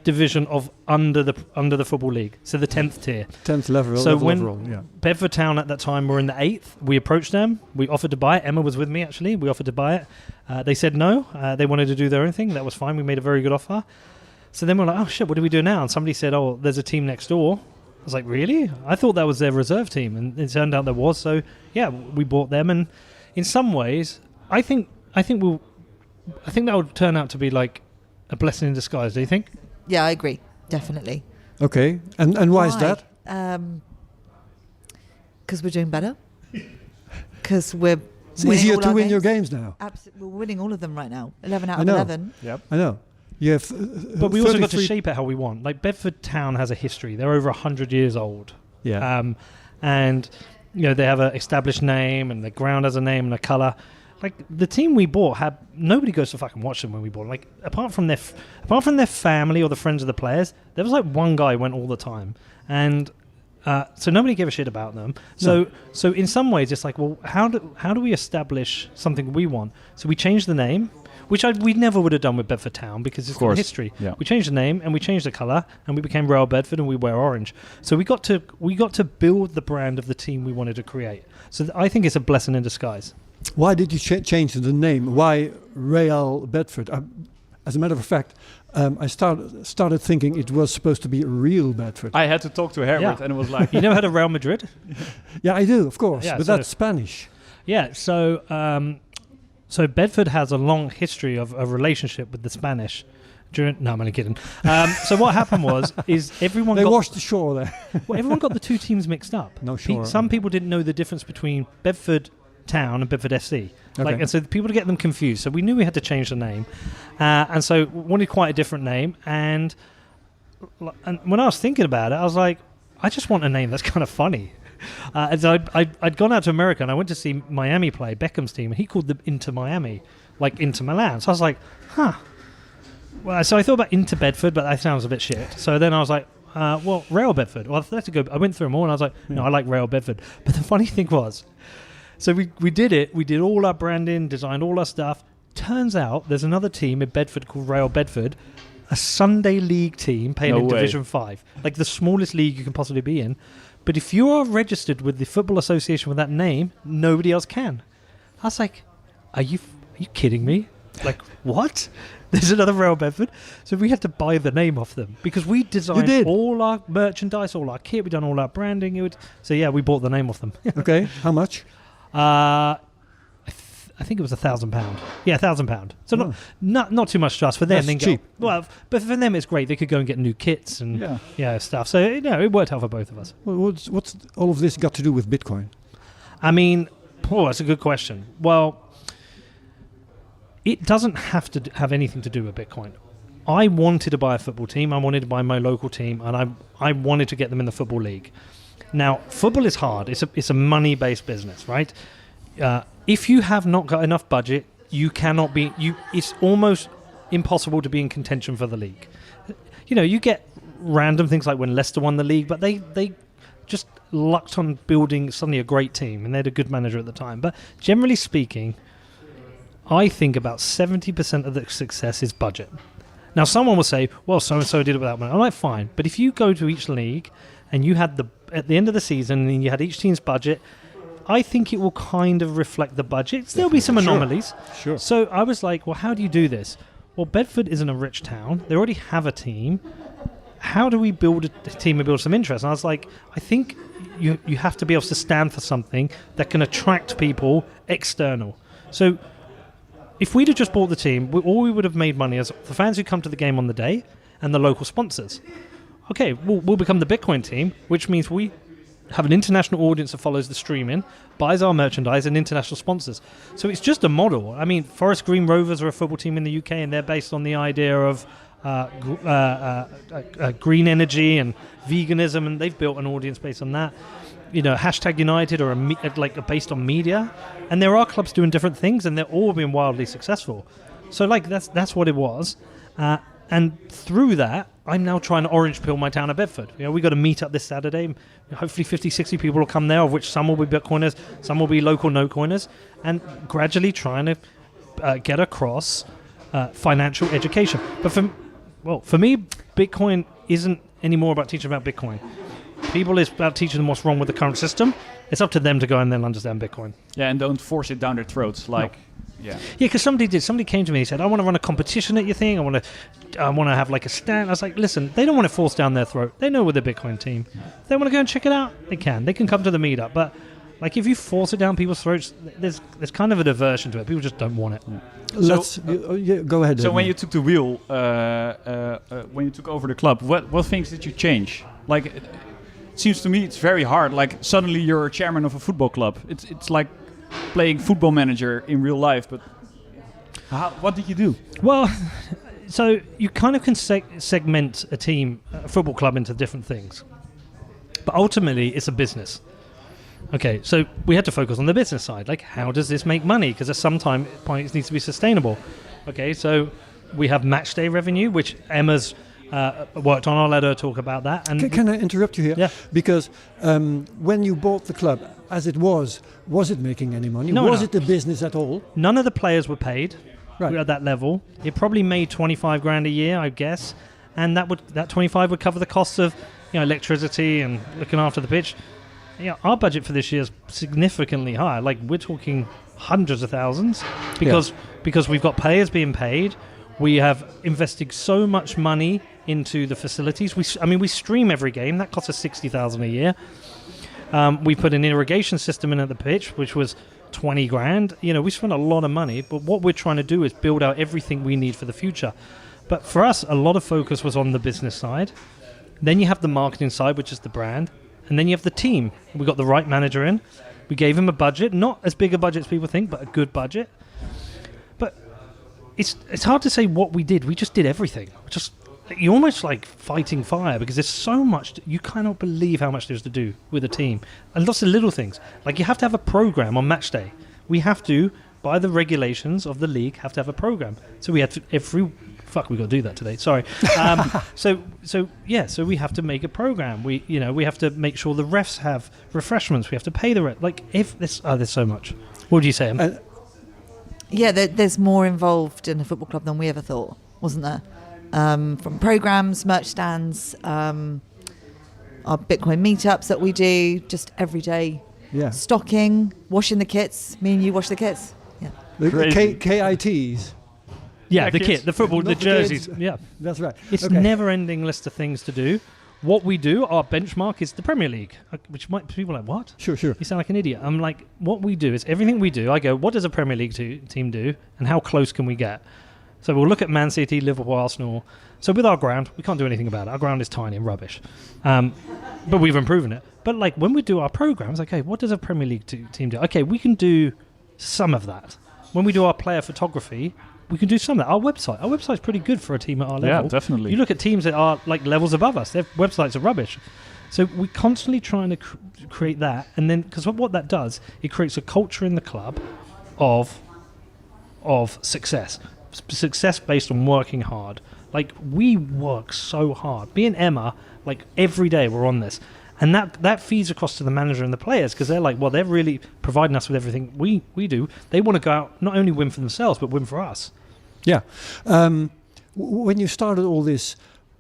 division of under the football league, so the 10th tier, 10th level. So level when overall, Bedford Town at that time were in the 8th, we approached them. We offered to buy it. Emma was with me actually. We offered to buy it. They said no. They wanted to do their own thing. That was fine. We made a very good offer. So then we're like, oh shit, what do we do now? And somebody said, oh, there's a team next door. I was like, really? I thought that was their reserve team, and it turned out there was. So yeah, we bought them, and in some ways, I think that would turn out to be like a blessing in disguise. Do you think? Yeah, I agree. Definitely. Okay. And why is that? Because we're doing better. Because we're it's easier to win your games now. Absolutely. We're winning all of them right now. 11 out of 11. Yep. I know. You have, but we also got to shape it how we want. Like Bedford Town has a history. They're over 100 years old. Yeah. And they have an established name, and the ground has a name and a colour. Like the team we bought had nobody goes to fucking watch them when we bought them. Like apart from their family or the friends of the players, there was like one guy who went all the time, and so nobody gave a shit about them. So in some ways it's like, well, how do we establish something we want? So we changed the name, which we never would have done with Bedford Town because it's got history. Yeah. We changed the name and we changed the colour and we became Royal Bedford and we wear orange. So we got to build the brand of the team we wanted to create. So I think it's a blessing in disguise. Why did you change the name? Why Real Bedford? As a matter of fact, I started thinking it was supposed to be Real Bedford. I had to talk to Herbert, and it was like... You never heard of Real Madrid? Yeah, I do, of course, yeah, but that's Spanish. Yeah, so Bedford has a long history of a relationship with the Spanish. No, I'm only kidding. So what happened is everyone washed the shore there. Well, everyone got the 2 teams mixed up. No, sure. Some people didn't know the difference between Bedford Town and Bedford FC. Okay. And so people to get them confused. So we knew we had to change the name. And so wanted quite a different name. And when I was thinking about it, I was like, I just want a name that's kind of funny. And so I'd gone out to America and I went to see Miami play, Beckham's team, and he called them Inter Miami, like Inter Milan. So I was like, huh. Well, so I thought about Inter Bedford, but that sounds a bit shit. So then I was like, well, Real Bedford. Well, let's go. I went through them all and I was like, no, I like Real Bedford. But the funny thing was, so we did it. We did all our branding, designed all our stuff. Turns out there's another team in Bedford called Real Bedford, a Sunday league team playing in Division 5, like the smallest league you can possibly be in. But if you are registered with the Football Association with that name, nobody else can. I was like, are you kidding me? Like, what? There's another Real Bedford. So we had to buy the name off them because we designed all our merchandise, all our kit, we done all our branding. So yeah, we bought the name off them. Okay, how much? I think it was £1,000. Yeah, £1,000. So not too much to us for them. That's cheap. But for them it's great. They could go and get new kits and stuff. So it worked out for both of us. Well, what's all of this got to do with Bitcoin? I mean, that's a good question. Well, it doesn't have to have anything to do with Bitcoin. I wanted to buy a football team. I wanted to buy my local team, and I wanted to get them in the Football League. Now, football is hard. It's a money-based business, right? If you have not got enough budget, you cannot be. It's almost impossible to be in contention for the league. You get random things like when Leicester won the league, but they just lucked on building suddenly a great team, and they had a good manager at the time. But generally speaking, I think about 70% of the success is budget. Now, someone will say, well, so-and-so did it without money. I'm like, fine. But if you go to each league and you had at the end of the season and you had each team's budget, I think it will kind of reflect the budget. There'll be some anomalies. Sure. So I was like, well, how do you do this? Well, Bedford isn't a rich town. They already have a team. How do we build a team and build some interest? And I was like, I think you have to be able to stand for something that can attract people external. So if we'd have just bought the team, all we would have made money is the fans who come to the game on the day and the local sponsors. okay, we'll become the Bitcoin team, which means we have an international audience that follows the streaming, buys our merchandise, and international sponsors. So it's just a model. I mean, Forest Green Rovers are a football team in the UK, and they're based on the idea of green energy and veganism, and they've built an audience based on that. Hashtag United are based on media, and there are clubs doing different things, and they're all been wildly successful. So that's what it was, and through that, I'm now trying to orange pill my town of Bedford. We got a meet up this Saturday. Hopefully 50, 60 people will come there, of which some will be Bitcoiners, some will be local no-coiners, and gradually trying to get across financial education. But for me, Bitcoin isn't anymore about teaching about Bitcoin. People is about teaching them what's wrong with the current system. It's up to them to go and then understand Bitcoin. Yeah, and don't force it down their throats. Yeah, because somebody came to me and said, I want to run a competition at your thing. I want to have like a stand. I was like, listen, they don't want it forced down their throat. They know we're the Bitcoin team. If they want to go and check it out, they can. They can come to the meetup. But like if you force it down people's throats, there's kind of a diversion to it. People just don't want it. Yeah. Go ahead. So when you took the wheel, when you took over the club, what things did you change? Like, it seems to me it's very hard. Like suddenly you're a chairman of a football club. It's like playing Football Manager in real life, but what did you do? Well, so you kind of can segment a team, a football club, into different things. But ultimately, it's a business. Okay, so we had to focus on the business side. Like, how does this make money? Because at some point, it needs to be sustainable. Okay, so we have match day revenue, which Emma's worked on. I'll let her talk about that. And can I interrupt you here? Yeah. Because when you bought the club, as it was it making any money? No. Was it a business at all? None of the players were paid. Right. We were at that level. It probably made 25 grand a year, I guess, and that 25 would cover the costs of electricity and looking after the pitch. Our budget for this year is significantly higher. Like we're talking hundreds of thousands because we've got players being paid. We have invested so much money into the facilities. We stream every game. That costs us 60,000 a year. We put an irrigation system in at the pitch, which was 20 grand. We spent a lot of money, but what we're trying to do is build out everything we need for the future. But for us, a lot of focus was on the business side. Then you have the marketing side, which is the brand. And then you have the team. We got the right manager in. We gave him a budget, not as big a budget as people think, but a good budget. But it's hard to say what we did. We just did everything. You're almost like fighting fire because there's so much. You cannot believe how much there's to do with a team. And lots of little things. Like you have to have a program on match day. We have to, by the regulations of the league, have to have a program. So we had to we got to do that today. Sorry. So we have to make a program. We have to make sure the refs have refreshments. We have to pay the ref. There's so much. What would you say? There's more involved in a football club than we ever thought, wasn't there? From programs, merch stands, our Bitcoin meetups that we do just every day. Yeah. Stocking, washing the kits. Me and you wash the kits. Yeah. The KITs. Yeah, the kit, the football, the jerseys. Yeah, that's right. It's never-ending list of things to do. What we do, our benchmark is the Premier League, which people are like, what? Sure. You sound like an idiot. I'm like, what we do is everything we do. I go, what does a Premier League team do, and how close can we get? So we'll look at Man City, Liverpool, Arsenal. So with our ground, we can't do anything about it. Our ground is tiny and rubbish, but we've improved it. But like when we do our programs, okay, what does a Premier League team do? Okay, we can do some of that. When we do our player photography, we can do some of that. Our website's pretty good for a team at our level. Yeah, definitely. You look at teams that are like levels above us, their websites are rubbish. So we're constantly trying to create that, and then because what that does, it creates a culture in the club of success based on working hard. Like we work so hard. Me and Emma, like every day we're on this. And that feeds across to the manager and the players because they're like, well, they're really providing us with everything we do. They want to go out, not only win for themselves, but win for us. Yeah. When you started all this,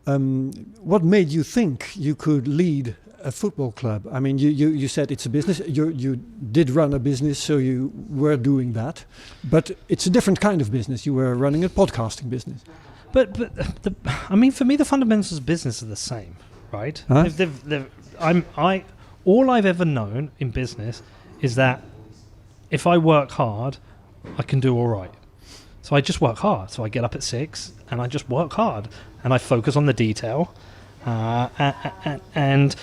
what made you think you could lead a football club? I mean, you said it's a business. You did run a business, so you were doing that. But it's a different kind of business. You were running a podcasting business. But for me, the fundamentals of business are the same, right? Huh? All I've ever known in business is that if I work hard, I can do all right. So I just work hard. So I get up at 6 and I just work hard and I focus on the detail. and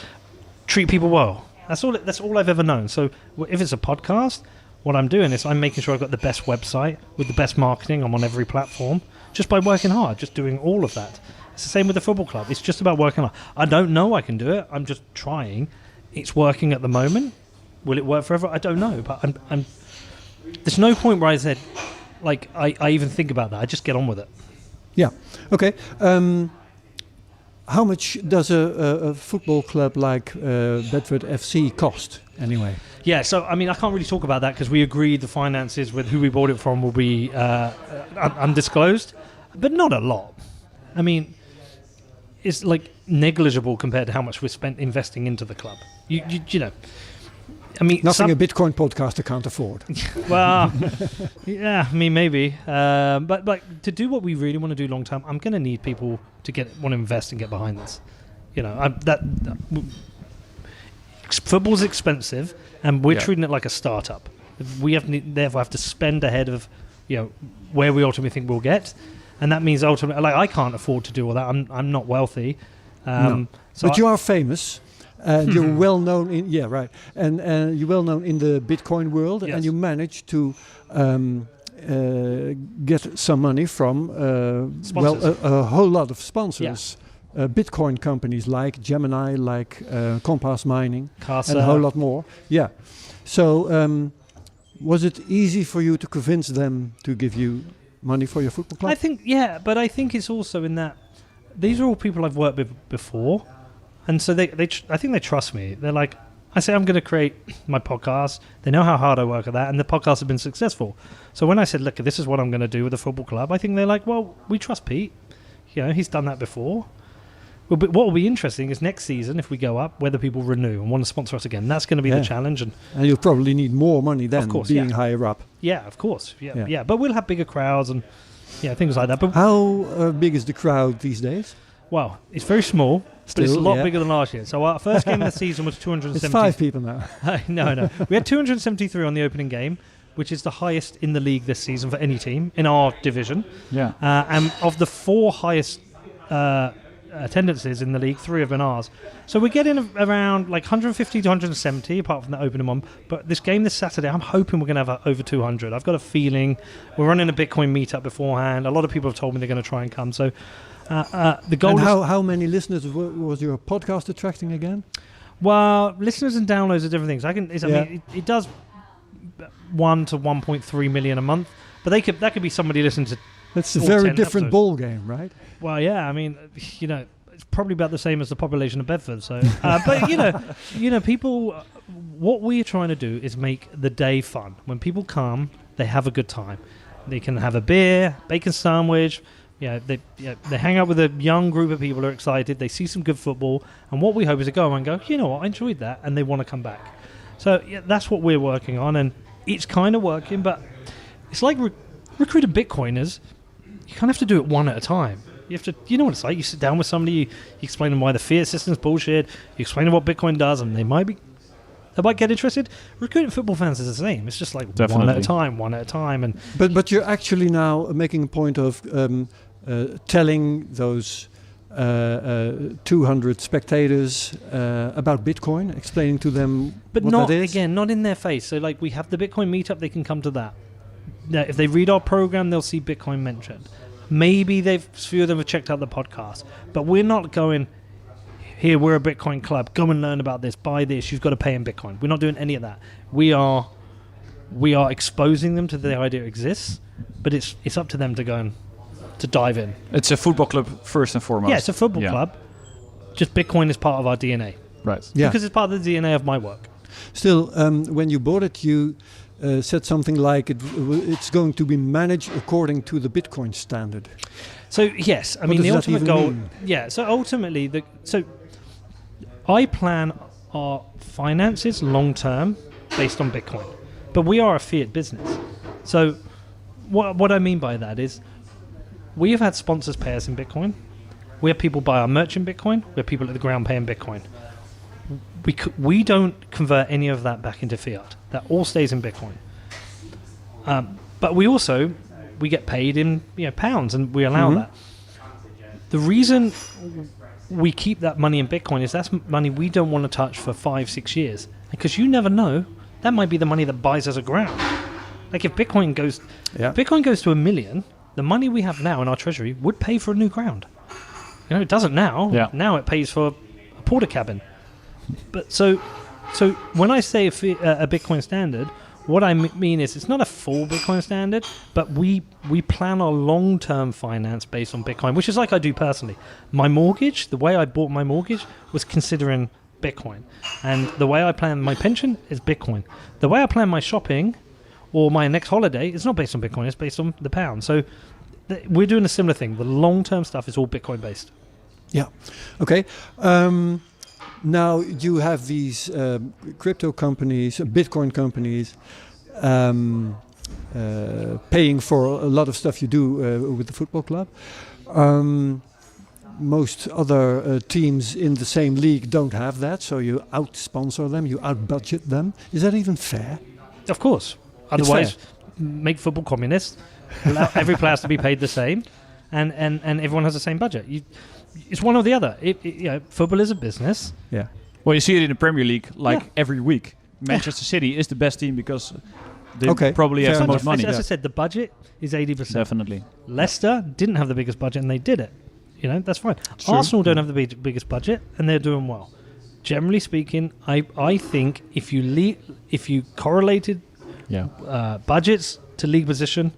treat people well. That's all I've ever known. So if it's a podcast, what I'm doing is I'm making sure I've got the best website with the best marketing. I'm on every platform just by working hard, just doing all of that. It's the same with the football club. It's just about working hard. I don't know I can do it. I'm just trying. It's working at the moment. Will it work forever? I don't know. But I'm there's no point where I said, like, I even think about that. I just get on with it. Yeah. Okay. How much does a football club like Bedford FC cost anyway? Yeah, so I mean, I can't really talk about that because we agreed the finances with who we bought it from will be undisclosed, but not a lot. I mean, it's like negligible compared to how much we spent investing into the club. You know, I mean, nothing a Bitcoin podcaster can't afford. Well, yeah, I mean, maybe. But like to do what we really want to do long term, I'm going to need people to want to invest and get behind this. You know, football's expensive, and we're treating it like a startup. We therefore have to spend ahead of, you know, where we ultimately think we'll get, and that means ultimately, like, I can't afford to do all that. I'm not wealthy, no. So but you are famous. And you're well known in and you're well known in the Bitcoin world, yes. and you managed to get some money from a whole lot of sponsors, Bitcoin companies like Gemini, like Compass Mining, Casa, and a whole lot more. Yeah. So was it easy for you to convince them to give you money for your football club? I think but I think it's also in that these are all people I've worked with before. And so I think they trust me. They're like, I say I'm going to create my podcast. They know how hard I work at that, and the podcast have been successful. So when I said, look, this is what I'm going to do with the football club, I think they're like, well, we trust Pete. You know, he's done that before. Well, but what will be interesting is next season, if we go up, whether people renew and want to sponsor us again. That's going to be the challenge. And you'll probably need more money then, of course, being higher up. Yeah, of course. Yeah. But we'll have bigger crowds and things like that. But how big is the crowd these days? Well, it's very small. But it's a lot bigger than last year. So our first game of the season was 270. It's 5 people now. No. We had 273 on the opening game, which is the highest in the league this season for any team in our division. Yeah. And of the 4 highest attendances in the league, 3 have been ours. So we're getting around like 150 to 170, apart from the opening one. But this game this Saturday, I'm hoping we're going to have over 200. I've got a feeling we're running a Bitcoin meetup beforehand. A lot of people have told me they're going to try and come. So the goal. And how many listeners was your podcast attracting again? Well, listeners and downloads are different things. I mean, it does 1 to 1.3 million a month, but that could be somebody listening to. That's a very different ball game, right? Well, yeah. I mean, you know, it's probably about the same as the population of Bedford. So, but you know, people. What we're trying to do is make the day fun. When people come, they have a good time. They can have a beer, bacon sandwich. They hang out with a young group of people who are excited. They see some good football, and what we hope is to go and go, you know what, I enjoyed that, and they want to come back. So that's what we're working on, and it's kind of working. But it's like recruiting Bitcoiners. You kind of have to do it one at a time. You have to, you know what it's like. You sit down with somebody, you explain them why the fiat system's bullshit. You explain them what Bitcoin does, and they might get interested. Recruiting football fans is the same. It's just like one at a time. And but you're actually now making a point of telling those 200 spectators about Bitcoin, explaining to them but what not, that is. Again, not in their face. So like we have the Bitcoin meetup, they can come to that. Now, if they read our program, they'll see Bitcoin mentioned. Maybe a few of them have checked out the podcast, but we're not going, here, we're a Bitcoin club, go and learn about this, buy this, you've got to pay in Bitcoin. We're not doing any of that. We are exposing them to the idea it exists, but it's up to them to go and to dive in. It's a football club first and foremost. Yeah, it's a football club. Just Bitcoin is part of our DNA. Right. Yeah. Because it's part of the DNA of my work. Still, when you bought it, you said something like it's going to be managed according to the Bitcoin standard. So yes, I mean the ultimate goal. Yeah. So ultimately, I plan our finances long term based on Bitcoin, but we are a fiat business. So what I mean by that is, we have had sponsors pay us in Bitcoin. We have people buy our merch in Bitcoin. We have people at the ground pay in Bitcoin. We don't convert any of that back into fiat. That all stays in Bitcoin. But we get paid in pounds, and we allow that. The reason we keep that money in Bitcoin is that's money we don't want to touch for 5-6 years, because you never know, that might be the money that buys us a ground. Like if Bitcoin goes to $1 million, the money we have now in our treasury would pay for a new ground. It doesn't now. Yeah. Now it pays for a porta cabin. But so when I say a Bitcoin standard, what I mean is it's not a full Bitcoin standard, but we plan our long-term finance based on Bitcoin, which is like I do personally. My mortgage, the way I bought my mortgage was considering Bitcoin. And the way I plan my pension is Bitcoin. The way I plan my shopping or my next holiday is not based on Bitcoin, it's based on the pound. So we're doing a similar thing. The long-term stuff is all Bitcoin-based. Yeah. Okay. Now you have these crypto companies, Bitcoin companies, paying for a lot of stuff you do with the football club. Most other teams in the same league don't have that, so you out-sponsor them, you out-budget them. Is that even fair? Of course. Otherwise, make football communist. Allow every player to be paid the same, and everyone has the same budget. It's one or the other. Football is a business. Yeah. Well, you see it in the Premier League every week. Manchester City is the best team because they probably have the most money. As I said, the budget is 80%. Definitely. Leicester didn't have the biggest budget and they did it. That's fine. Arsenal don't have the biggest budget and they're doing well. Generally speaking, I think if you correlated budgets to league position,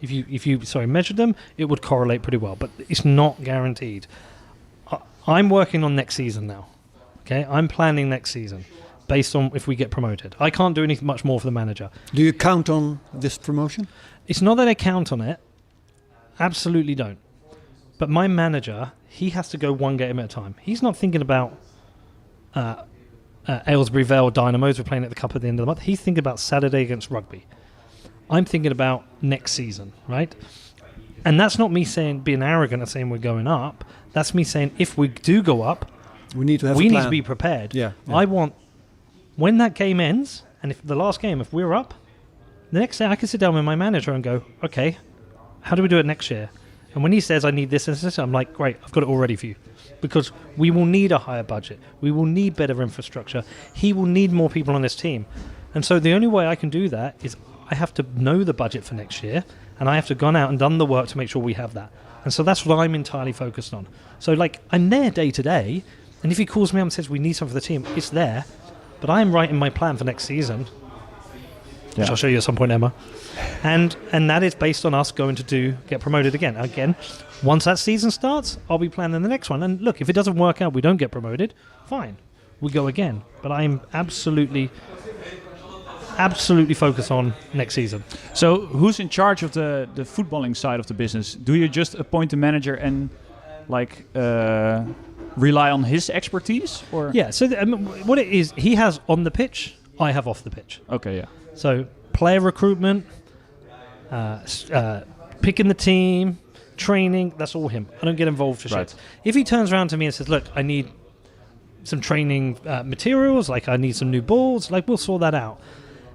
if you measured them, it would correlate pretty well. But it's not guaranteed. I'm working on next season now. Okay, I'm planning next season based on if we get promoted. I can't do anything much more for the manager. Do you count on this promotion? It's not that I count on it. Absolutely don't. But my manager, he has to go one game at a time. He's not thinking about Aylesbury Vale Dynamos. We're playing at the Cup at the end of the month. He's thinking about Saturday against Rugby. I'm thinking about next season, right? And that's not me being arrogant and saying we're going up. That's me saying if we do go up, we need to have we need to be prepared. Yeah. I want, when that game ends, and if the last game, if we're up, the next day I can sit down with my manager and go, okay, how do we do it next year? And when he says I need this and this, I'm like, great, I've got it all ready for you. Because we will need a higher budget. We will need better infrastructure. He will need more people on this team. And so the only way I can do that is I have to know the budget for next year, and I have to gone out and done the work to make sure we have that. And so that's what I'm entirely focused on. So I'm there day to day, and if he calls me up and says we need something for the team, it's there. But I am writing my plan for next season, which I'll show you at some point, Emma. And that is based on us going to get promoted again. Again, once that season starts, I'll be planning the next one. And look, if it doesn't work out, we don't get promoted, fine. We go again. But I'm absolutely focused on next season. So who's in charge of the footballing side of the business? Do you just appoint a manager and rely on his expertise? Or So what it is, he has on the pitch, I have off the pitch. Okay, yeah. So player recruitment, picking the team, training, that's all him. I don't get involved for shit. If he turns around to me and says, look, I need some training materials, I need some new balls, we'll sort that out.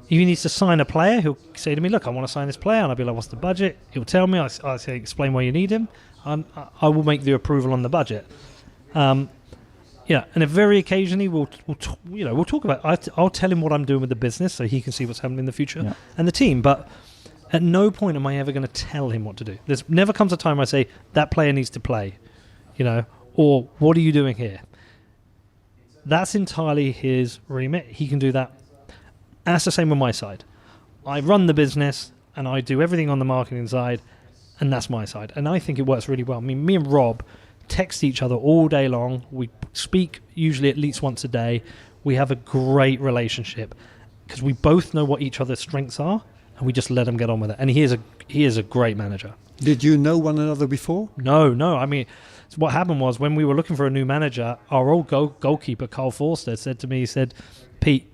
If he needs to sign a player, he'll say to me, look, I want to sign this player. And I'll be like, what's the budget? He'll tell me. I'll say, explain why you need him. I will make the approval on the budget. And if very occasionally we'll talk about. I'll tell him what I'm doing with the business so he can see what's happening in the future and the team. But at no point am I ever going to tell him what to do. There's never comes a time where I say that player needs to play, or what are you doing here? That's entirely his remit. He can do that. And that's the same on my side. I run the business and I do everything on the marketing side, and that's my side. And I think it works really well. I mean, me and Rob text each other all day long. We speak usually at least once a day. We have a great relationship because we both know what each other's strengths are, and we just let him get on with it. And he is a great manager. Did you know one another before? No. I mean, what happened was when we were looking for a new manager, our old goalkeeper, Carl Forster, said to me, he said, Pete,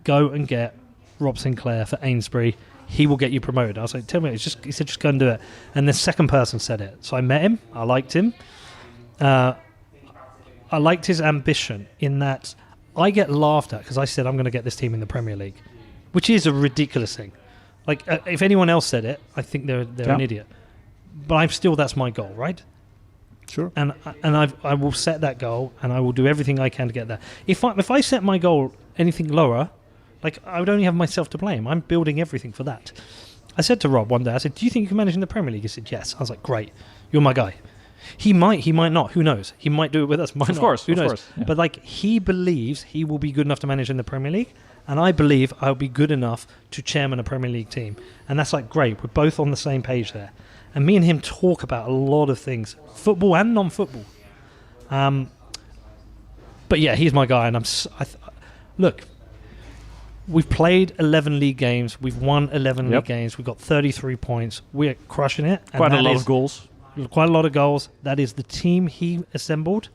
go and get Rob Sinclair for Ainsbury. He will get you promoted. I was like, tell me. He said, just go and do it. And the second person said it. So I met him. I liked him. I liked his ambition in that I get laughed at because I said I'm going to get this team in the Premier League, which is a ridiculous thing. If anyone else said it, I think they're an idiot. But that's my goal, right? Sure. And I will set that goal, and I will do everything I can to get there. If I set my goal anything lower, like, I would only have myself to blame. I'm building everything for that. I said to Rob one day, I said, do you think you can manage in the Premier League? He said, yes. I was like, great. You're my guy. He might not. Who knows? He might do it with us. Might not. Of course. Who knows? Course, yeah. But like, he believes he will be good enough to manage in the Premier League, and I believe I'll be good enough to chairman a Premier League team. And that's like, great. We're both on the same page there. And me and him talk about a lot of things, football and non-football. But yeah, he's my guy, and look. We've played 11 league games. We've won 11 league games. We've got 33 points. We're crushing it. Quite a lot of goals. Quite a lot of goals. That is the team he assembled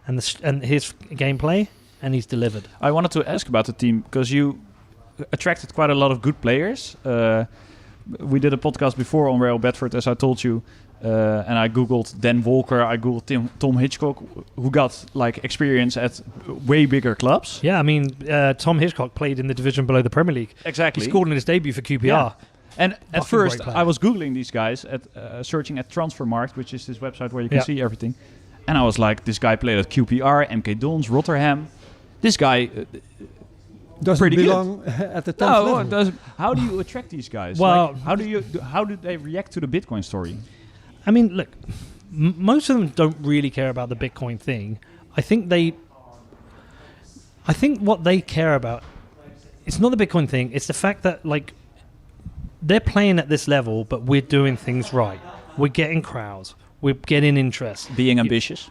and his gameplay, and he's delivered. I wanted to ask about the team because you attracted quite a lot of good players. We did a podcast before on Real Bedford, as I told you, and I googled Dan Walker, I googled Tom Hitchcock, who got like experience at way bigger clubs. Yeah, I mean, Tom Hitchcock played in the division below the Premier League. Exactly. He scored in his debut for QPR. Yeah. And at first, great player. I was googling these guys, searching at Transfermarkt, which is this website where you can see everything. And I was like, this guy played at QPR, MK Dons, Rotterdam. This guy doesn't pretty belong good. at the 10th level. How do you attract these guys? Well, like, how do they react to the Bitcoin story? I mean, look, most of them don't really care about the Bitcoin thing. I think what they care about, it's not the Bitcoin thing. It's the fact that, like, they're playing at this level, but we're doing things right. We're getting crowds. We're getting interest. Being ambitious.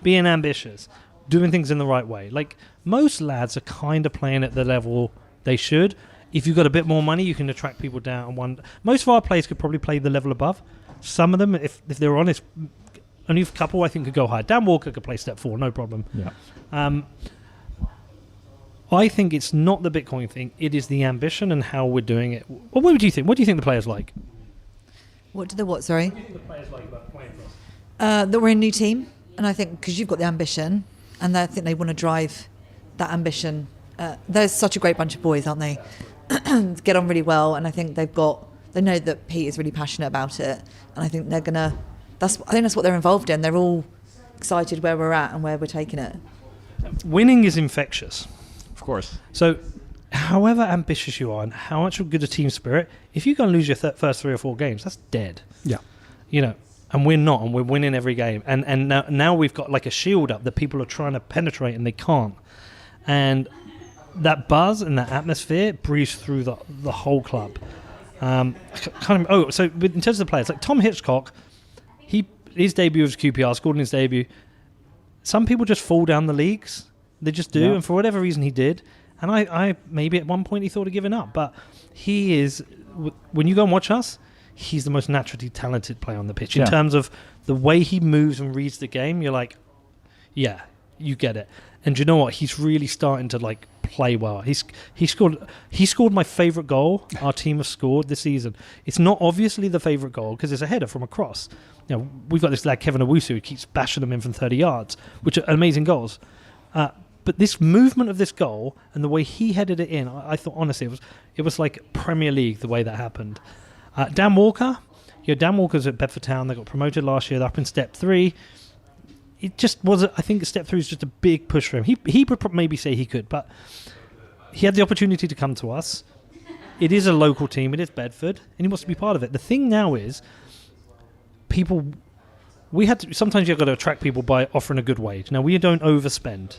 Doing things in the right way. Like, most lads are kind of playing at the level they should. If you've got a bit more money, you can attract people down. Most of our players could probably play the level above. Some of them, if they're honest, only a couple I think could go higher. Dan Walker could play step 4, no problem. Yeah. I think it's not the Bitcoin thing. It is the ambition and how we're doing it. Well, what do you think? What do you think the players like? What do the what, sorry? What do the players like about playing for us? That we're a new team. And I think because you've got the ambition, and I think they want to drive that ambition. They're such a great bunch of boys, aren't they? Get on really well. And I think they know that Pete is really passionate about it. And I think I think that's what they're involved in. They're all excited where we're at and where we're taking it. Winning is infectious. Of course. So, however ambitious you are and how much of good a team spirit, if you go and lose your first 3 or 4 games, that's dead. Yeah. You know, and we're not, and we're winning every game. And now we've got like a shield up that people are trying to penetrate and they can't. And that buzz and that atmosphere breathes through the whole club. So in terms of the players, like Tom Hitchcock, his debut was QPR, scored in his debut. Some people just fall down the leagues. They just do, and for whatever reason he did. And I maybe at one point he thought of giving up, but he is, when you go and watch us, he's the most naturally talented player on the pitch. In terms of the way he moves and reads the game, you're like, yeah, you get it. And you know what? He's really starting to like play well. He scored my favourite goal our team has scored this season. It's not obviously the favourite goal because it's a header from a cross. You know, we've got this lad Kevin Owusu who keeps bashing them in from 30 yards, which are amazing goals. But this movement of this goal and the way he headed it in, I thought honestly it was like Premier League the way that happened. Dan Walker, Dan Walker's at Bedford Town. They got promoted last year. They're up in step 3. It just wasn't. I think step 3 is just a big push for him. He would maybe say he could, but he had the opportunity to come to us. It is a local team. It is Bedford, and he wants to be part of it. The thing now is, sometimes you've got to attract people by offering a good wage. Now, we don't overspend.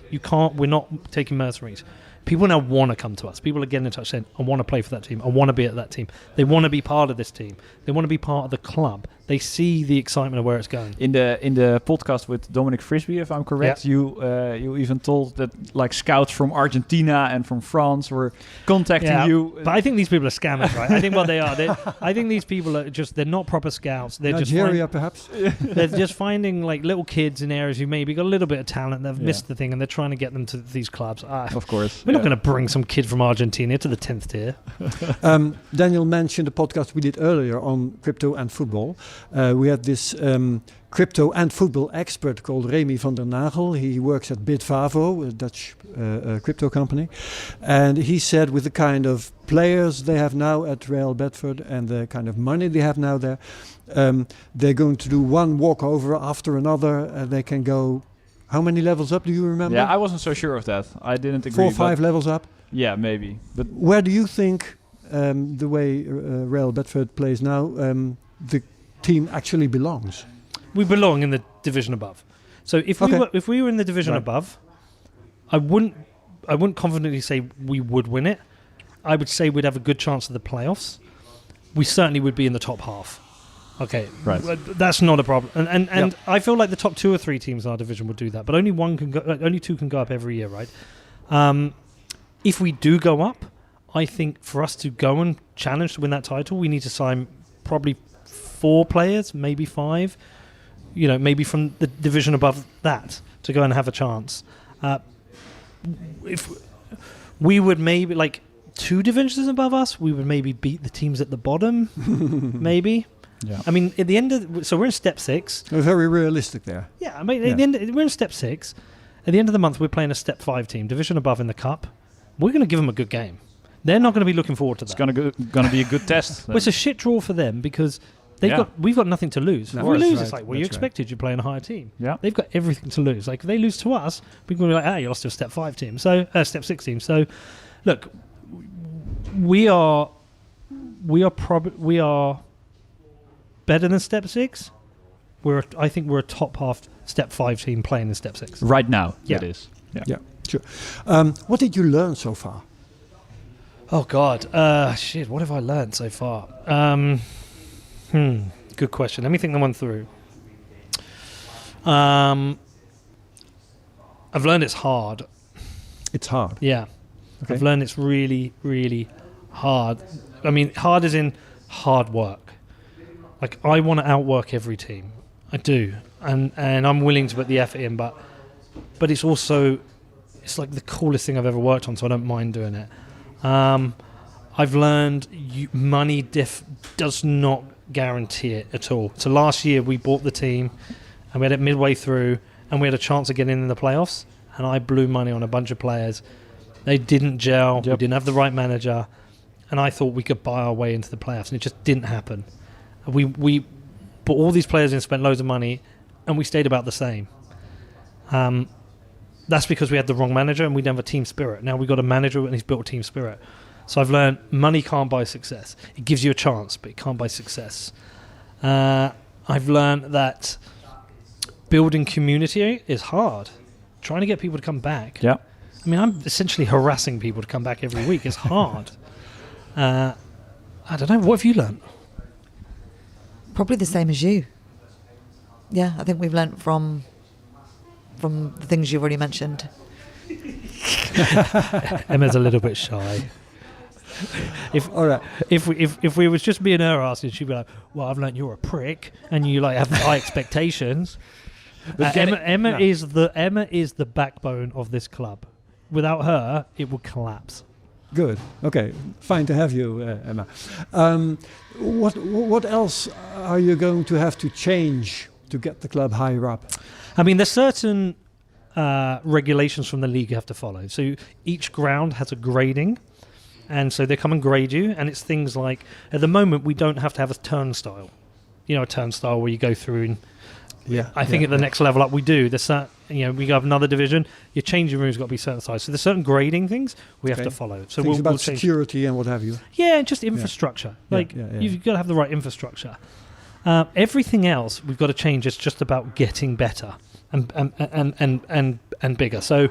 We're not taking mercenaries. People now want to come to us. People are getting in touch saying, I want to play for that team. I want to be at that team. They want to be part of this team. They want to be part of the club. They see the excitement of where it's going. In the podcast with Dominic Frisby, if I'm correct, you even told that like scouts from Argentina and from France were contacting you. But I think these people are scammers, right? I think what they are. I think these people are they're not proper scouts. They're Nigeria, perhaps. They're just finding like little kids in areas who maybe got a little bit of talent. They've missed the thing, and they're trying to get them to these clubs. Of course. We're not going to bring some kid from Argentina to the 10th tier. Daniel mentioned the podcast we did earlier on crypto and football. We had this crypto and football expert called Remy van der Nagel. He works at Bitvavo, a Dutch crypto company. And he said with the kind of players they have now at Real Bedford and the kind of money they have now there, they're going to do one walkover after another. They can go... How many levels up do you remember? Yeah, I wasn't so sure of that. I didn't agree. 4 or 5 levels up? Yeah, maybe. But where do you think the way Real Bedford plays now, the team actually belongs? We belong in the division above. So if we were in the division above, I wouldn't confidently say we would win it. I would say we'd have a good chance of the playoffs. We certainly would be in the top half. Okay, right. That's not a problem. And I feel like the top 2 or 3 teams in our division would do that, but only 2 can go up every year, right? If we do go up, I think for us to go and challenge to win that title, we need to sign probably 4 players, maybe 5. Maybe from the division above that to go and have a chance. If we would maybe 2 divisions above us, we would maybe beat the teams at the bottom, maybe. Yeah. I mean, at the end of so we're in step 6. Very realistic there. Yeah, I mean, at the end, we're in step 6. At the end of the month, we're playing a step 5 team, division above in the cup. We're going to give them a good game. They're not going to be looking forward to that. It's going to be a good test. Well, it's a shit draw for them because we've got nothing to lose. If we lose, it's like, well, you expected you're playing a higher team. Yeah. They've got everything to lose. Like, if they lose to us, we're going to be like, you lost to a step 5 team. So, step 6 team. So, look, we are better than step 6. I think we're a top half step 5 team playing in step 6 right now. Yeah, it is. Yeah, sure. What did you learn so far? Oh God, shit! What have I learned so far? Good question. Let me think that one through. I've learned it's hard. It's hard. Yeah, okay. I've learned it's really, really hard. I mean, hard as in hard work. Like, I want to outwork every team. I do. And I'm willing to put the effort in, but it's also, it's like the coolest thing I've ever worked on, so I don't mind doing it. I've learned money does not guarantee it at all. So last year we bought the team and we had it midway through and we had a chance of getting in the playoffs, and I blew money on a bunch of players. They didn't gel. Yep. We didn't have the right manager, and I thought we could buy our way into the playoffs, and it just didn't happen. We put all these players in, spent loads of money, and we stayed about the same. That's because we had the wrong manager and we didn't have a team spirit. Now we've got a manager and he's built a team spirit. So I've learned money can't buy success. It gives you a chance, but it can't buy success. I've learned that building community is hard. Trying to get people to come back. Yeah. I mean, I'm essentially harassing people to come back every week. It's hard. I don't know. What have you learned? Probably the same as you. Yeah, I think we've learnt from the things you've already mentioned. Emma's a little bit shy. If we was just being her asking, she'd be like, "Well, I've learnt you're a prick and you have high expectations." Emma is the backbone of this club. Without her, it would collapse. Good. Okay. Fine to have you, Emma. What else are you going to have to change to get the club higher up? I mean, there's certain regulations from the league you have to follow. So each ground has a grading, and so they come and grade you. And it's things like, at the moment, we don't have to have a turnstile. You know, a turnstile where you go through and... Yeah, I think at the next level up we do. There's we have another division. Your changing room's got to be certain size. So there's certain grading things we have to follow. So things about security and what have you. Yeah, just infrastructure. You've got to have the right infrastructure. Everything else we've got to change. It's just about getting better and bigger. So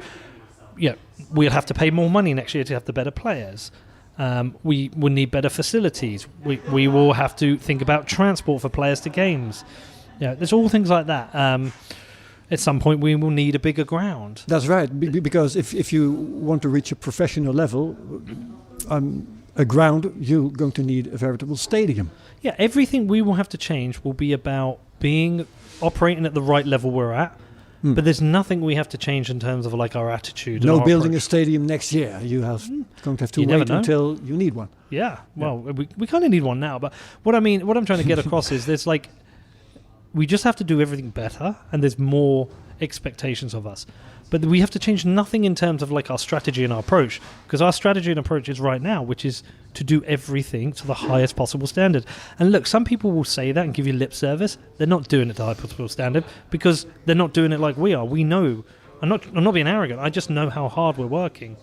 we'll have to pay more money next year to have the better players. We will need better facilities. We will have to think about transport for players to games. Yeah, there's all things like that. At some point, we will need a bigger ground. That's right, because if you want to reach a professional level, a ground, you're going to need a veritable stadium. Yeah, everything we will have to change will be about operating at the right level we're at, But there's nothing we have to change in terms of like our attitude. No and our building approach. a stadium next year. You going to have to You never wait know. until you need one. Yeah, well, we kind of need one now. But what I'm trying to get across is there's like, we just have to do everything better, and there's more expectations of us. But we have to change nothing in terms of like our strategy and our approach, because our strategy and approach is right now, which is to do everything to the highest possible standard. And look, some people will say that and give you lip service. They're not doing it to the highest possible standard because they're not doing it like we are. We know. I'm not being arrogant. I just know how hard we're working.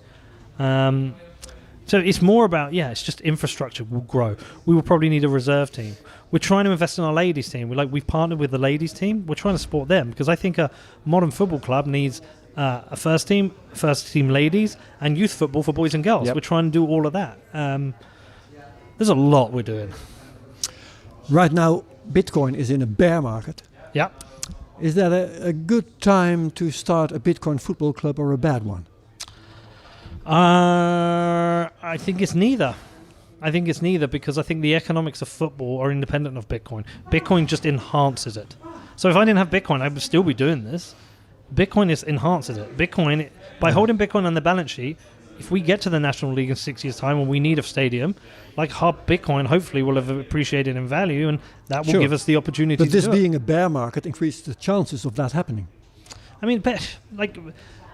So it's more about, it's just infrastructure will grow. We will probably need a reserve team. We're trying to invest in our ladies team. We've partnered with the ladies team. We're trying to support them because I think a modern football club needs a first team ladies, and youth football for boys and girls. Yep. We're trying to do all of that. There's a lot we're doing. Right now, Bitcoin is in a bear market. Yeah. Is that a good time to start a Bitcoin football club or a bad one? I think it's neither. Because I think the economics of football are independent of Bitcoin. Bitcoin just enhances it. So if I didn't have Bitcoin, I would still be doing this. Bitcoin enhances it. By holding Bitcoin on the balance sheet, if we get to the National League in 6 years' time and we need a stadium, like Bitcoin hopefully will have appreciated in value, and that will give us the opportunity but to this do it. being a bear market increases the chances of that happening. I mean,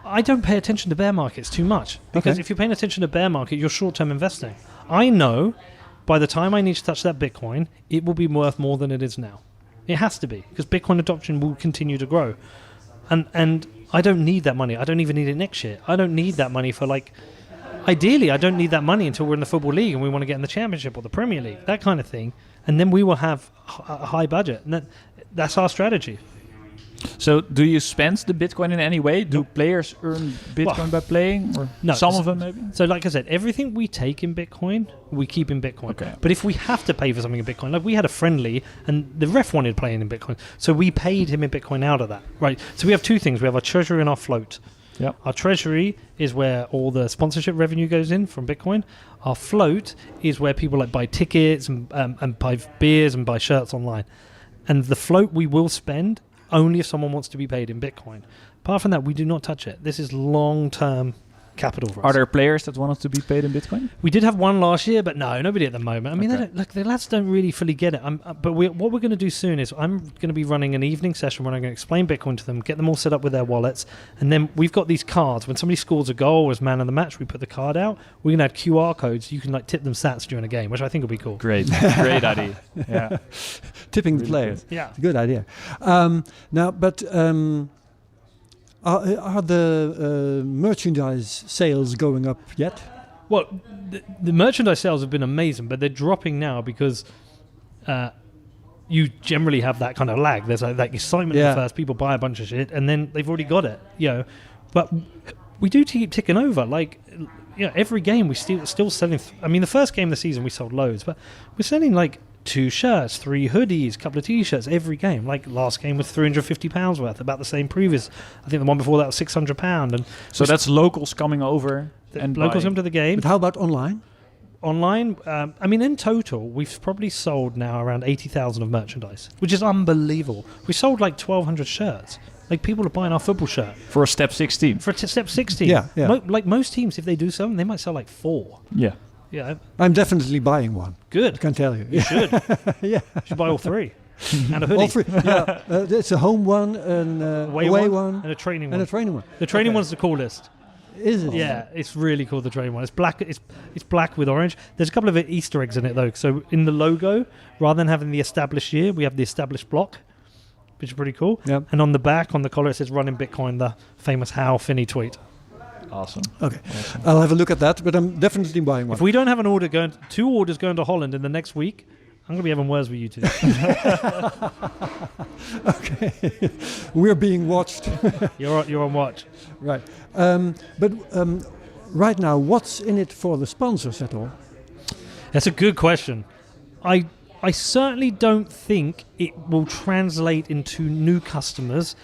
I don't pay attention to bear markets too much, because if you're paying attention to bear market, you're short-term investing. I know by the time I need to touch that Bitcoin, it will be worth more than it is now. It has to be, because Bitcoin adoption will continue to grow. And I don't need that money. I don't even need it next year. I don't need that money for ideally, I don't need that money until we're in the Football League and we want to get in the Championship or the Premier League, that kind of thing. And then we will have a high budget. And that's our strategy. So do you spend the Bitcoin in any way? Do players earn Bitcoin by playing? Or No. Some of them maybe? So like I said, everything we take in Bitcoin, we keep in Bitcoin. Okay. But if we have to pay for something in Bitcoin, like we had a friendly and the ref wanted playing in Bitcoin, so we paid him in Bitcoin out of that. Right. So we have two things. We have our treasury and our float. Yep. Our treasury is where all the sponsorship revenue goes in from Bitcoin. Our float is where people buy tickets and buy beers and buy shirts online. And the float we will spend only if someone wants to be paid in Bitcoin. Apart from that, we do not touch it. This is long-term capital for us. Are there players that wanted to be paid in Bitcoin? We did have one last year, but no, nobody at the moment. I mean, the lads don't really fully get it. But what we're going to do soon is I'm going to be running an evening session where I'm going to explain Bitcoin to them, get them all set up with their wallets, and then we've got these cards. When somebody scores a goal as man of the match, we put the card out. We're going to add QR codes. You can tip them sats during a game, which I think will be cool. Great. Great idea. Yeah. Tipping the Really players. good. Yeah. It's a good idea. Are the merchandise sales going up yet? Well, the merchandise sales have been amazing, but they're dropping now because you generally have that kind of lag. There's that excitement at first. People buy a bunch of shit, and then they've already got it. But we do keep ticking over. Every game we still selling. I mean, the first game of the season we sold loads, but we're selling 2 shirts, 3 hoodies, a couple of t-shirts every game. Last game was £350 worth, about the same previous. I think the one before that was £600. And so that's locals coming over and locals buying. come to the game. But how about online? Online, in total, we've probably sold now around 80,000 of merchandise, which is unbelievable. We sold 1,200 shirts. People are buying our football shirt. For a step 16. For step 16. Yeah. Most teams, if they do something, they might sell 4. Yeah. Yeah. I'm definitely buying one. Good. I can tell you. You should. Yeah. You should buy all 3. And a hoodie. All 3. Yeah. It's a home one, an away one, and a training one. and a training one. The training one's the coolest. Is it? Yeah, it's really cool, the training one. It's black. It's black with orange. There's a couple of Easter eggs in it though. So in the logo, rather than having the established year, we have the established block, which is pretty cool. Yep. And on the back, on the collar, it says "Running Bitcoin," the famous How Finney tweet. Awesome. Okay. I'll have a look at that, but I'm definitely buying one. If we don't have 2 orders going to Holland in the next week, I'm going to be having words with you two. Okay. We're being watched. You're on watch. Right. But right now, what's in it for the sponsors at all? That's a good question. I certainly don't think it will translate into new customers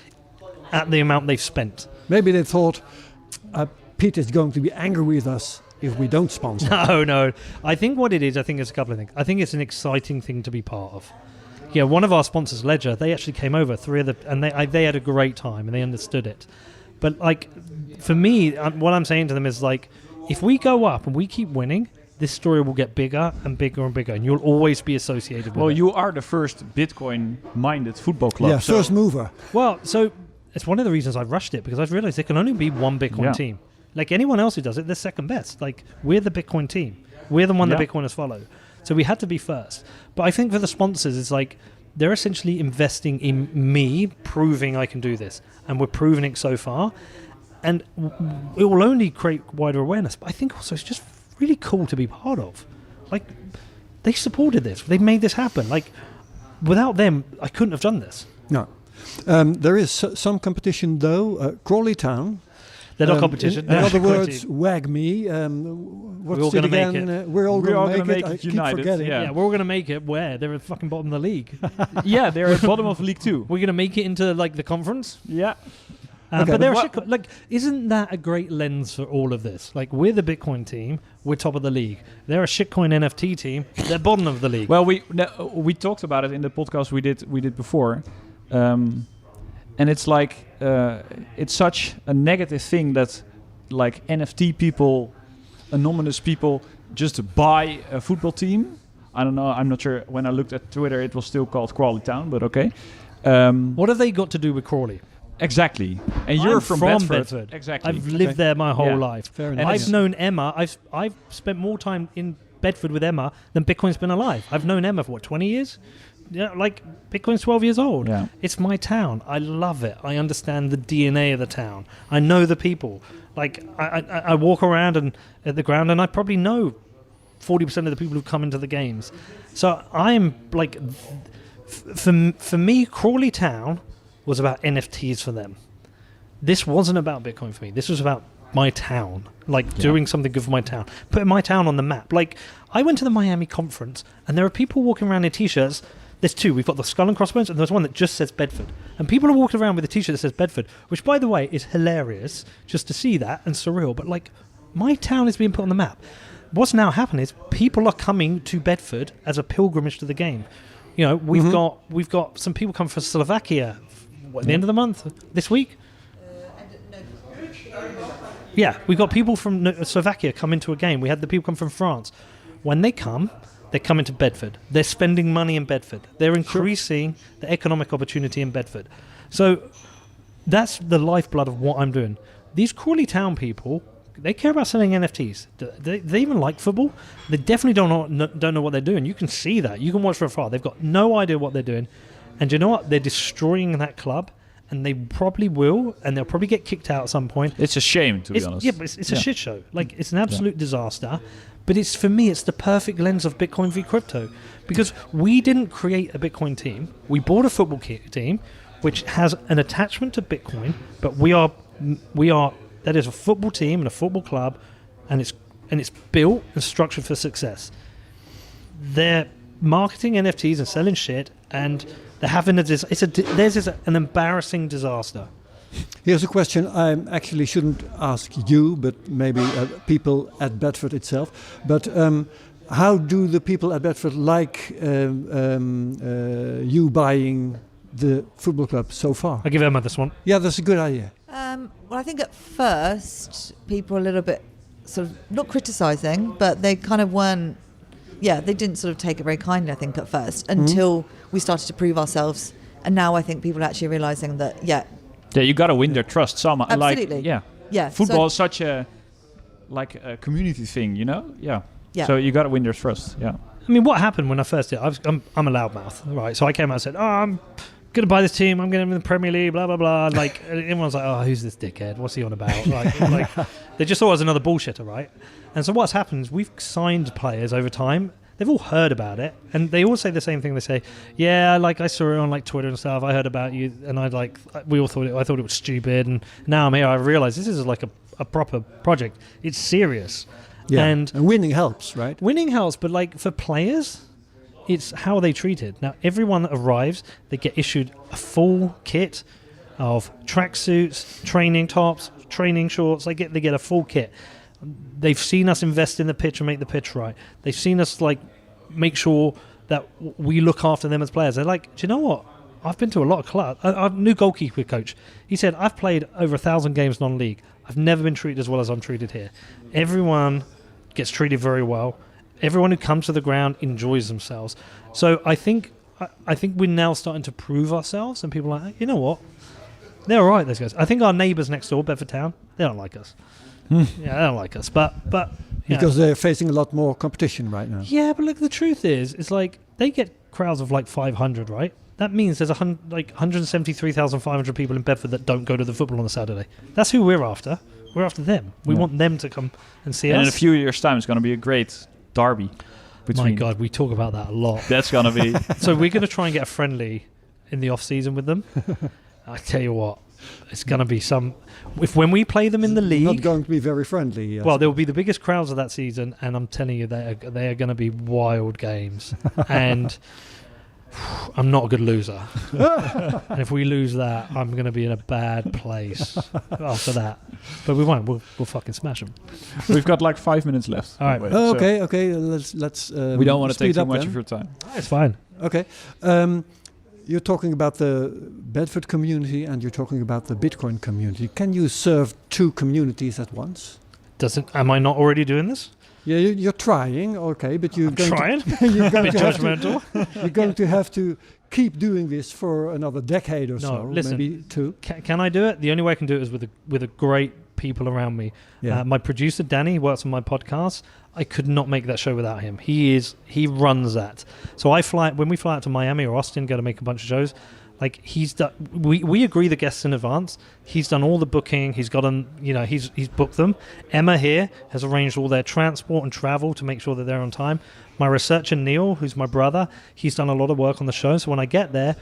at the amount they've spent. Maybe they thought Peter's going to be angry with us if we don't sponsor. No. I think what it is, it's a couple of things. I think it's an exciting thing to be part of. one of our sponsors, Ledger, they actually came over, and they had a great time and they understood it. But like, for me, what I'm saying to them is like, if we go up and we keep winning, this story will get bigger and bigger and bigger, and you'll always be associated with it. Well, you are the first Bitcoin-minded football club. Yeah, first mover. Well, so it's one of the reasons I've rushed it, because I've realized there can only be one Bitcoin team. Like anyone else who does it, they're second best. Like, we're the Bitcoin team. We're the one that Bitcoiners follow. So we had to be first. But I think for the sponsors, it's like they're essentially investing in me, proving I can do this. And we're proving it so far. And it will only create wider awareness. But I think also it's just really cool to be part of. Like, they supported this. They made this happen. Like, without them, I couldn't have done this. No. There is some competition, though. Crawley Town. They're not competition. In other words, WAG me. What's it again? We're all going to make it. I keep forgetting. Yeah, we're all going to make it. Where? They're at the fucking bottom of the league. Yeah, they're at the bottom of League 2. We're going to make it into, like, the conference? Yeah. But they're like, isn't that a great lens for all of this? Like, we're the Bitcoin team, we're top of the league. They're a shitcoin NFT team, they're bottom of the league. Well, we talked about it in the podcast we did before, and it's like it's such a negative thing that like NFT people, anonymous people, just buy a football team. I don't know. I'm not sure. When I looked at Twitter, it was still called Crawley Town, but okay. What have they got to do with Crawley? Exactly. And you're from Bedford. Exactly. I've lived there my whole life. Fair enough. I've known Emma. I've spent more time in Bedford with Emma than Bitcoin's been alive. I've known Emma for 20 years? Yeah, like Bitcoin's 12 years old. Yeah. It's my town. I love it. I understand the DNA of the town. I know the people. Like, I walk around and at the ground and I probably know 40% of the people who come into the games. So I'm like, for me, Crawley Town was about NFTs for them. This wasn't about Bitcoin for me. This was about my town, doing something good for my town, putting my town on the map. Like, I went to the Miami conference and there are people walking around in t-shirts. There's two. We've got the skull and crossbones and there's one that just says Bedford. And people are walking around with a t-shirt that says Bedford, which, by the way, is hilarious just to see that and surreal. But like, my town is being put on the map. What's now happening is people are coming to Bedford as a pilgrimage to the game. You know, we've got some people come from Slovakia. At the end of the month? This week? Yeah, we've got people from Slovakia come into a game. We had the people come from France. When they come, they're coming to Bedford. They're spending money in Bedford. They're increasing the economic opportunity in Bedford. So that's the lifeblood of what I'm doing. These Crawley Town people, they care about selling NFTs. They even like football. They definitely don't know what they're doing. You can see that. You can watch from afar. They've got no idea what they're doing. And you know what? They're destroying that club, and they probably will, and they'll probably get kicked out at some point. It's a shame, to be honest. Yeah, but it's a shit show. Like, it's an absolute disaster. But it's, for me, it's the perfect lens of Bitcoin v crypto. Because we didn't create a Bitcoin team. We bought a football team, which has an attachment to Bitcoin, but we are that is a football team and a football club, and it's built and structured for success. They're marketing NFTs and selling shit, and they're having theirs is an embarrassing disaster. Here's a question I actually shouldn't ask you, but maybe people at Bedford itself. But how do the people at Bedford like you buying the football club so far? I'll give Emma this one. Yeah, that's a good idea. Well, I think at first people were a little bit sort of not criticising, but they kind of weren't. Yeah, they didn't sort of take it very kindly, I think, at first, until we started to prove ourselves. And now I think people are actually realising that, yeah, you got to win their trust. Absolutely. Yeah. Football is such a community thing, you know? Yeah. So you got to win their trust. Yeah. I mean, what happened when I first did? I'm a loudmouth, right? So I came out and said, I'm going to buy this team. I'm going to win the Premier League, blah, blah, blah. Like, everyone's like, oh, who's this dickhead? What's he on about? Like they just thought I was another bullshitter, right? And so what's happened is we've signed players over time. They've all heard about it, and they all say the same thing. They say, "Yeah, like I saw it on like Twitter and stuff. I heard about you, and I thought it was stupid, and now I'm here. I realize this is like a proper project. It's serious, and winning helps, right? Winning helps, but like for players, it's how they treated. Now, everyone that arrives, they get issued a full kit of tracksuits, training tops, training shorts. They get a full kit. They've seen us invest in the pitch and make the pitch right. They've seen us like make sure that we look after them as players. They're like, do you know what? I've been to a lot of clubs. Our new goalkeeper coach, he said, I've played over 1,000 games non-league. I've never been treated as well as I'm treated here. Everyone gets treated very well. Everyone who comes to the ground enjoys themselves. So I think we're now starting to prove ourselves, and people are like, you know what? They're all right, those guys. I think our neighbours next door, Bedford Town, they don't like us. Yeah, they don't like us. But because they're facing a lot more competition right now. Yeah, but look, the truth is, it's like they get crowds of like 500, right? That means there's 173,500 people in Bedford that don't go to the football on a Saturday. That's who we're after. We're after them. We want them to come and see us. And in a few years' time, it's going to be a great derby. My God, we talk about that a lot. That's going to be... So we're going to try and get a friendly in the off-season with them. I tell you what, it's going to be some... When we play them in the league... Not going to be very friendly. Well, there will be the biggest crowds of that season, and I'm telling you, they are going to be wild games. And... I'm not a good loser. And if we lose that, I'm going to be in a bad place after that. But we won't. We'll fucking smash them. We've got like 5 minutes left. All right. Okay. Let's. We don't want to take too much then. of your time. It's fine. Okay. You're talking about the Bedford community and you're talking about the Bitcoin community. Can you serve two communities at once? Am I not already doing this? Yeah, you're trying, okay, but you're going trying. You're going Bit judgmental. You're going to have to keep doing this for another decade or so, listen, maybe two. Can I do it? The only way I can do it is with a great people around me. Yeah. My producer Danny works on my podcast. I could not make that show without him. He runs that. So when we fly out to Miami or Austin, go to make a bunch of shows. Like he's done, we agree the guests in advance. He's done all the booking. He's got them, he's booked them. Emma here has arranged all their transport and travel to make sure that they're on time. My researcher Neil, who's my brother, he's done a lot of work on the show. So when I get there,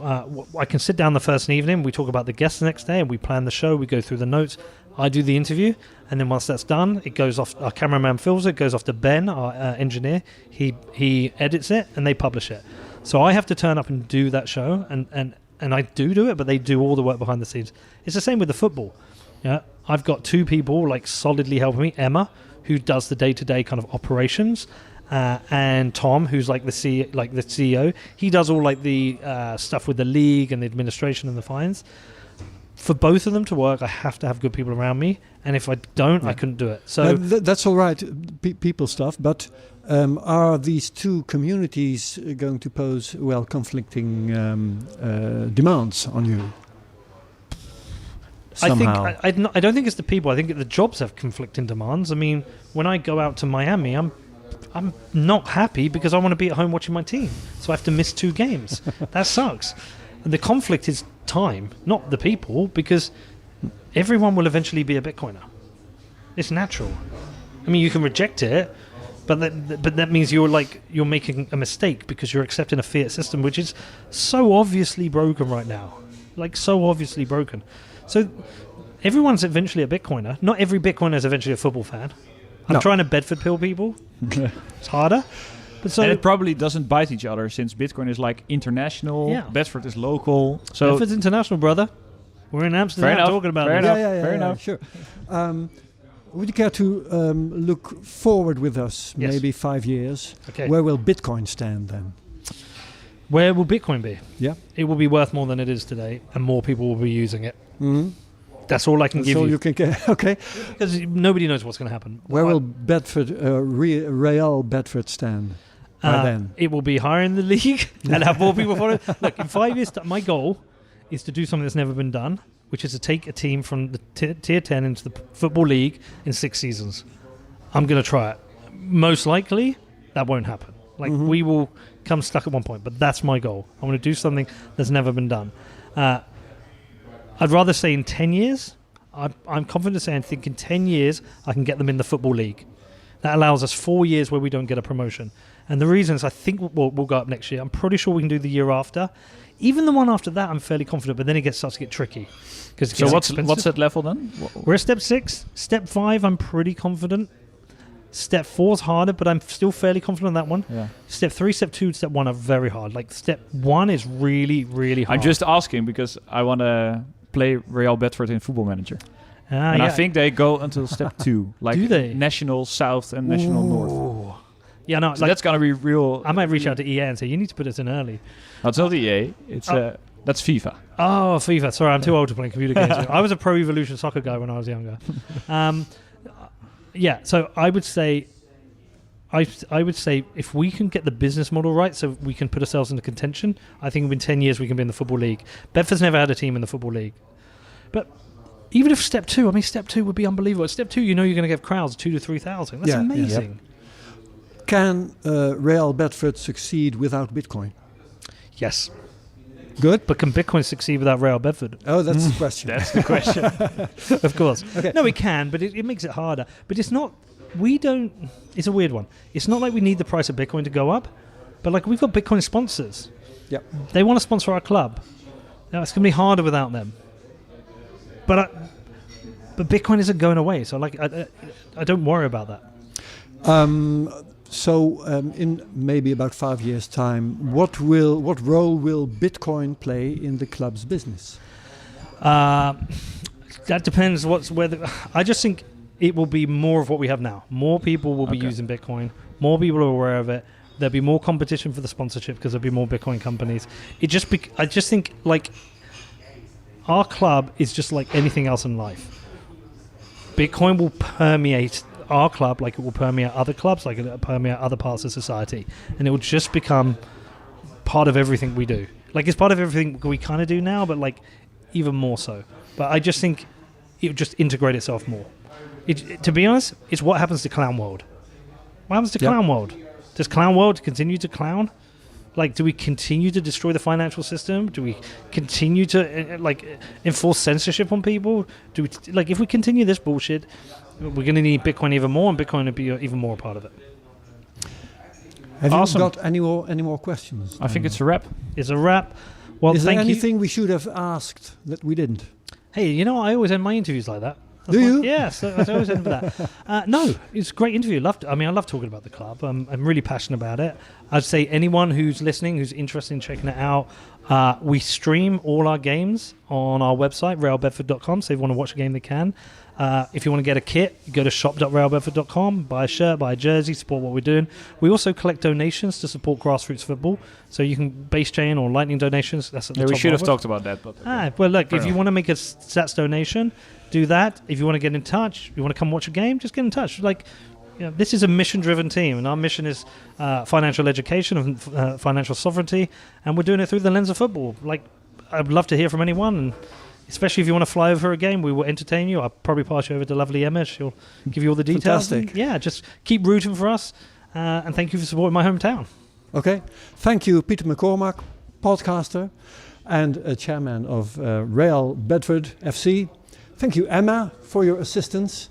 I can sit down the first evening. We talk about the guests the next day, and we plan the show. We go through the notes. I do the interview, and then once that's done, it goes off. Our cameraman fills it, goes off to Ben, our engineer. He edits it, and they publish it. So I have to turn up and do that show, and I do it, but they do all the work behind the scenes. It's the same with the football. Yeah, I've got two people like solidly helping me. Emma, who does the day-to-day kind of operations, and Tom, who's like the CEO. He does all like the stuff with the league and the administration and the fines. For both of them to work, I have to have good people around me, and if I don't, I couldn't do it. So that's all right, people stuff, but. Are these two communities going to pose conflicting demands on you? Somehow? I don't think it's the people. I think the jobs have conflicting demands. I mean, when I go out to Miami, I'm not happy because I want to be at home watching my team, so I have to miss 2 games. That sucks. And the conflict is time, not the people, because everyone will eventually be a Bitcoiner. It's natural. I mean, you can reject it. But that means you're making a mistake because you're accepting a fiat system which is so obviously broken right now, like so obviously broken. So everyone's eventually a Bitcoiner. Not every Bitcoiner is eventually a football fan. I'm trying to Bedford pill people. It's harder. But and it probably doesn't bite each other since Bitcoin is like international. Yeah. Bedford is local. So Bedford's international, brother. We're in Amsterdam talking about it. Fair enough. Sure. Would you care to look forward with us, maybe 5 years? Okay. Where will Bitcoin stand then? Where will Bitcoin be? Yeah. It will be worth more than it is today, and more people will be using it. Mm-hmm. That's all I can give you. That's all you can get. Okay. Because nobody knows what's going to happen. Where will Bedford, Real Bedford stand by then? It will be higher in the league and have more people follow. Look, in 5 years, my goal is to do something that's never been done, which is to take a team from the tier 10 into the Football League in 6 seasons. I'm going to try it. Most likely, that won't happen. We will come stuck at one point, but that's my goal. I want to do something that's never been done. I'd rather say in 10 years. I'm confident to say I think in 10 years, I can get them in the Football League. That allows us 4 years where we don't get a promotion. And the reason is I think we'll go up next year. I'm pretty sure we can do the year after. Even the one after that, I'm fairly confident, but then it starts to get tricky. So what's that level then? We're at step 6. Step 5, I'm pretty confident. Step 4 is harder, but I'm still fairly confident on that one. Yeah. Step 3, step 2, step 1 are very hard. Like step 1 is really, really hard. I'm just asking because I want to play Real Bedford in Football Manager. I think they go until step 2. Like do they? National South and National North. Yeah, no, So that's gonna be real. I might reach out to EA and say, you need to put it in early. No, it's not EA. It's that's FIFA. Oh, FIFA. Sorry, I'm too old to play computer games. I was a Pro Evolution Soccer guy when I was younger. So I would say, if we can get the business model right, so we can put ourselves into contention, I think in 10 years we can be in the Football League. Bedford's never had a team in the Football League. But even if step 2, step 2 would be unbelievable. At step 2, you're going to get crowds 2,000 to 3,000. That's amazing. Yeah. Can Real Bedford succeed without Bitcoin? Yes. Good. But can Bitcoin succeed without Real Bedford? Oh, that's the question. That's the question. Of course. Okay. No, we can, but it makes it harder. But it's not... It's a weird one. It's not like we need the price of Bitcoin to go up, but like we've got Bitcoin sponsors. Yep. They want to sponsor our club. Now it's going to be harder without them. But Bitcoin isn't going away, so like I don't worry about that. In maybe about 5 years' time, what role will Bitcoin play in the club's business? That depends. I just think it will be more of what we have now. More people will be using Bitcoin. More people are aware of it. There'll be more competition for the sponsorship because there'll be more Bitcoin companies. I just think like our club is just like anything else in life. Bitcoin will permeate our club like it will permeate other clubs, like it will permeate other parts of society, and it will just become part of everything we do. Like it's part of everything we kind of do now, but like even more so. But I just think it will just integrate itself more. To be honest, it's what happens to Clown World. What happens to Clown World? Does Clown World continue to clown? Like, do we continue to destroy the financial system? Do we continue to enforce censorship on people? Do we if we continue this bullshit, we're going to need Bitcoin even more, and Bitcoin will be even more a part of it. Have Awesome. you got any more questions? I think it's a wrap. It's a wrap. Well, Is there thank you. anything we should have asked that we didn't? Hey, I always end my interviews like that. Do you? Yes, I always end with that. No, it's a great interview. I love talking about the club. I'm really passionate about it. I'd say anyone who's listening, who's interested in checking it out, we stream all our games on our website, realbedford.com, so if you want to watch a game, they can. If you want to get a kit, go to shop.realbedford.com, buy a shirt, buy a jersey, support what we're doing. We also collect donations to support grassroots football, so you can base chain or lightning donations. That's at the top We should have of it. talked about that. But Well, look, Fair if you enough. want to make a stats donation, do that. If you want to get in touch, you want to come watch a game, just get in touch. This is a mission-driven team, and our mission is financial education and financial sovereignty, and we're doing it through the lens of football. I'd love to hear from anyone, and especially if you want to fly over for a game, we will entertain you. I'll probably pass you over to lovely Emma. She'll give you all the details. Fantastic. And just keep rooting for us, and thank you for supporting my hometown. Okay. Thank you, Peter McCormack, podcaster and chairman of Real Bedford FC. Thank you, Emma, for your assistance.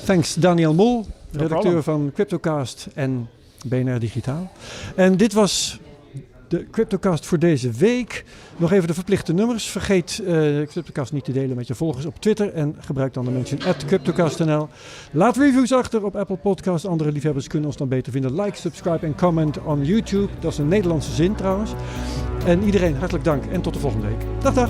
Thanks, Daniël Mol, redacteur van Cryptocast en BNR Digitaal. En dit was de Cryptocast voor deze week. Nog even de verplichte nummers. Vergeet Cryptocast niet te delen met je volgers op Twitter. En gebruik dan de mention @cryptocast.nl. Laat reviews achter op Apple Podcasts. Andere liefhebbers kunnen ons dan beter vinden. Like, subscribe en comment on YouTube. Dat is een Nederlandse zin trouwens. En iedereen hartelijk dank en tot de volgende week. Dag dag!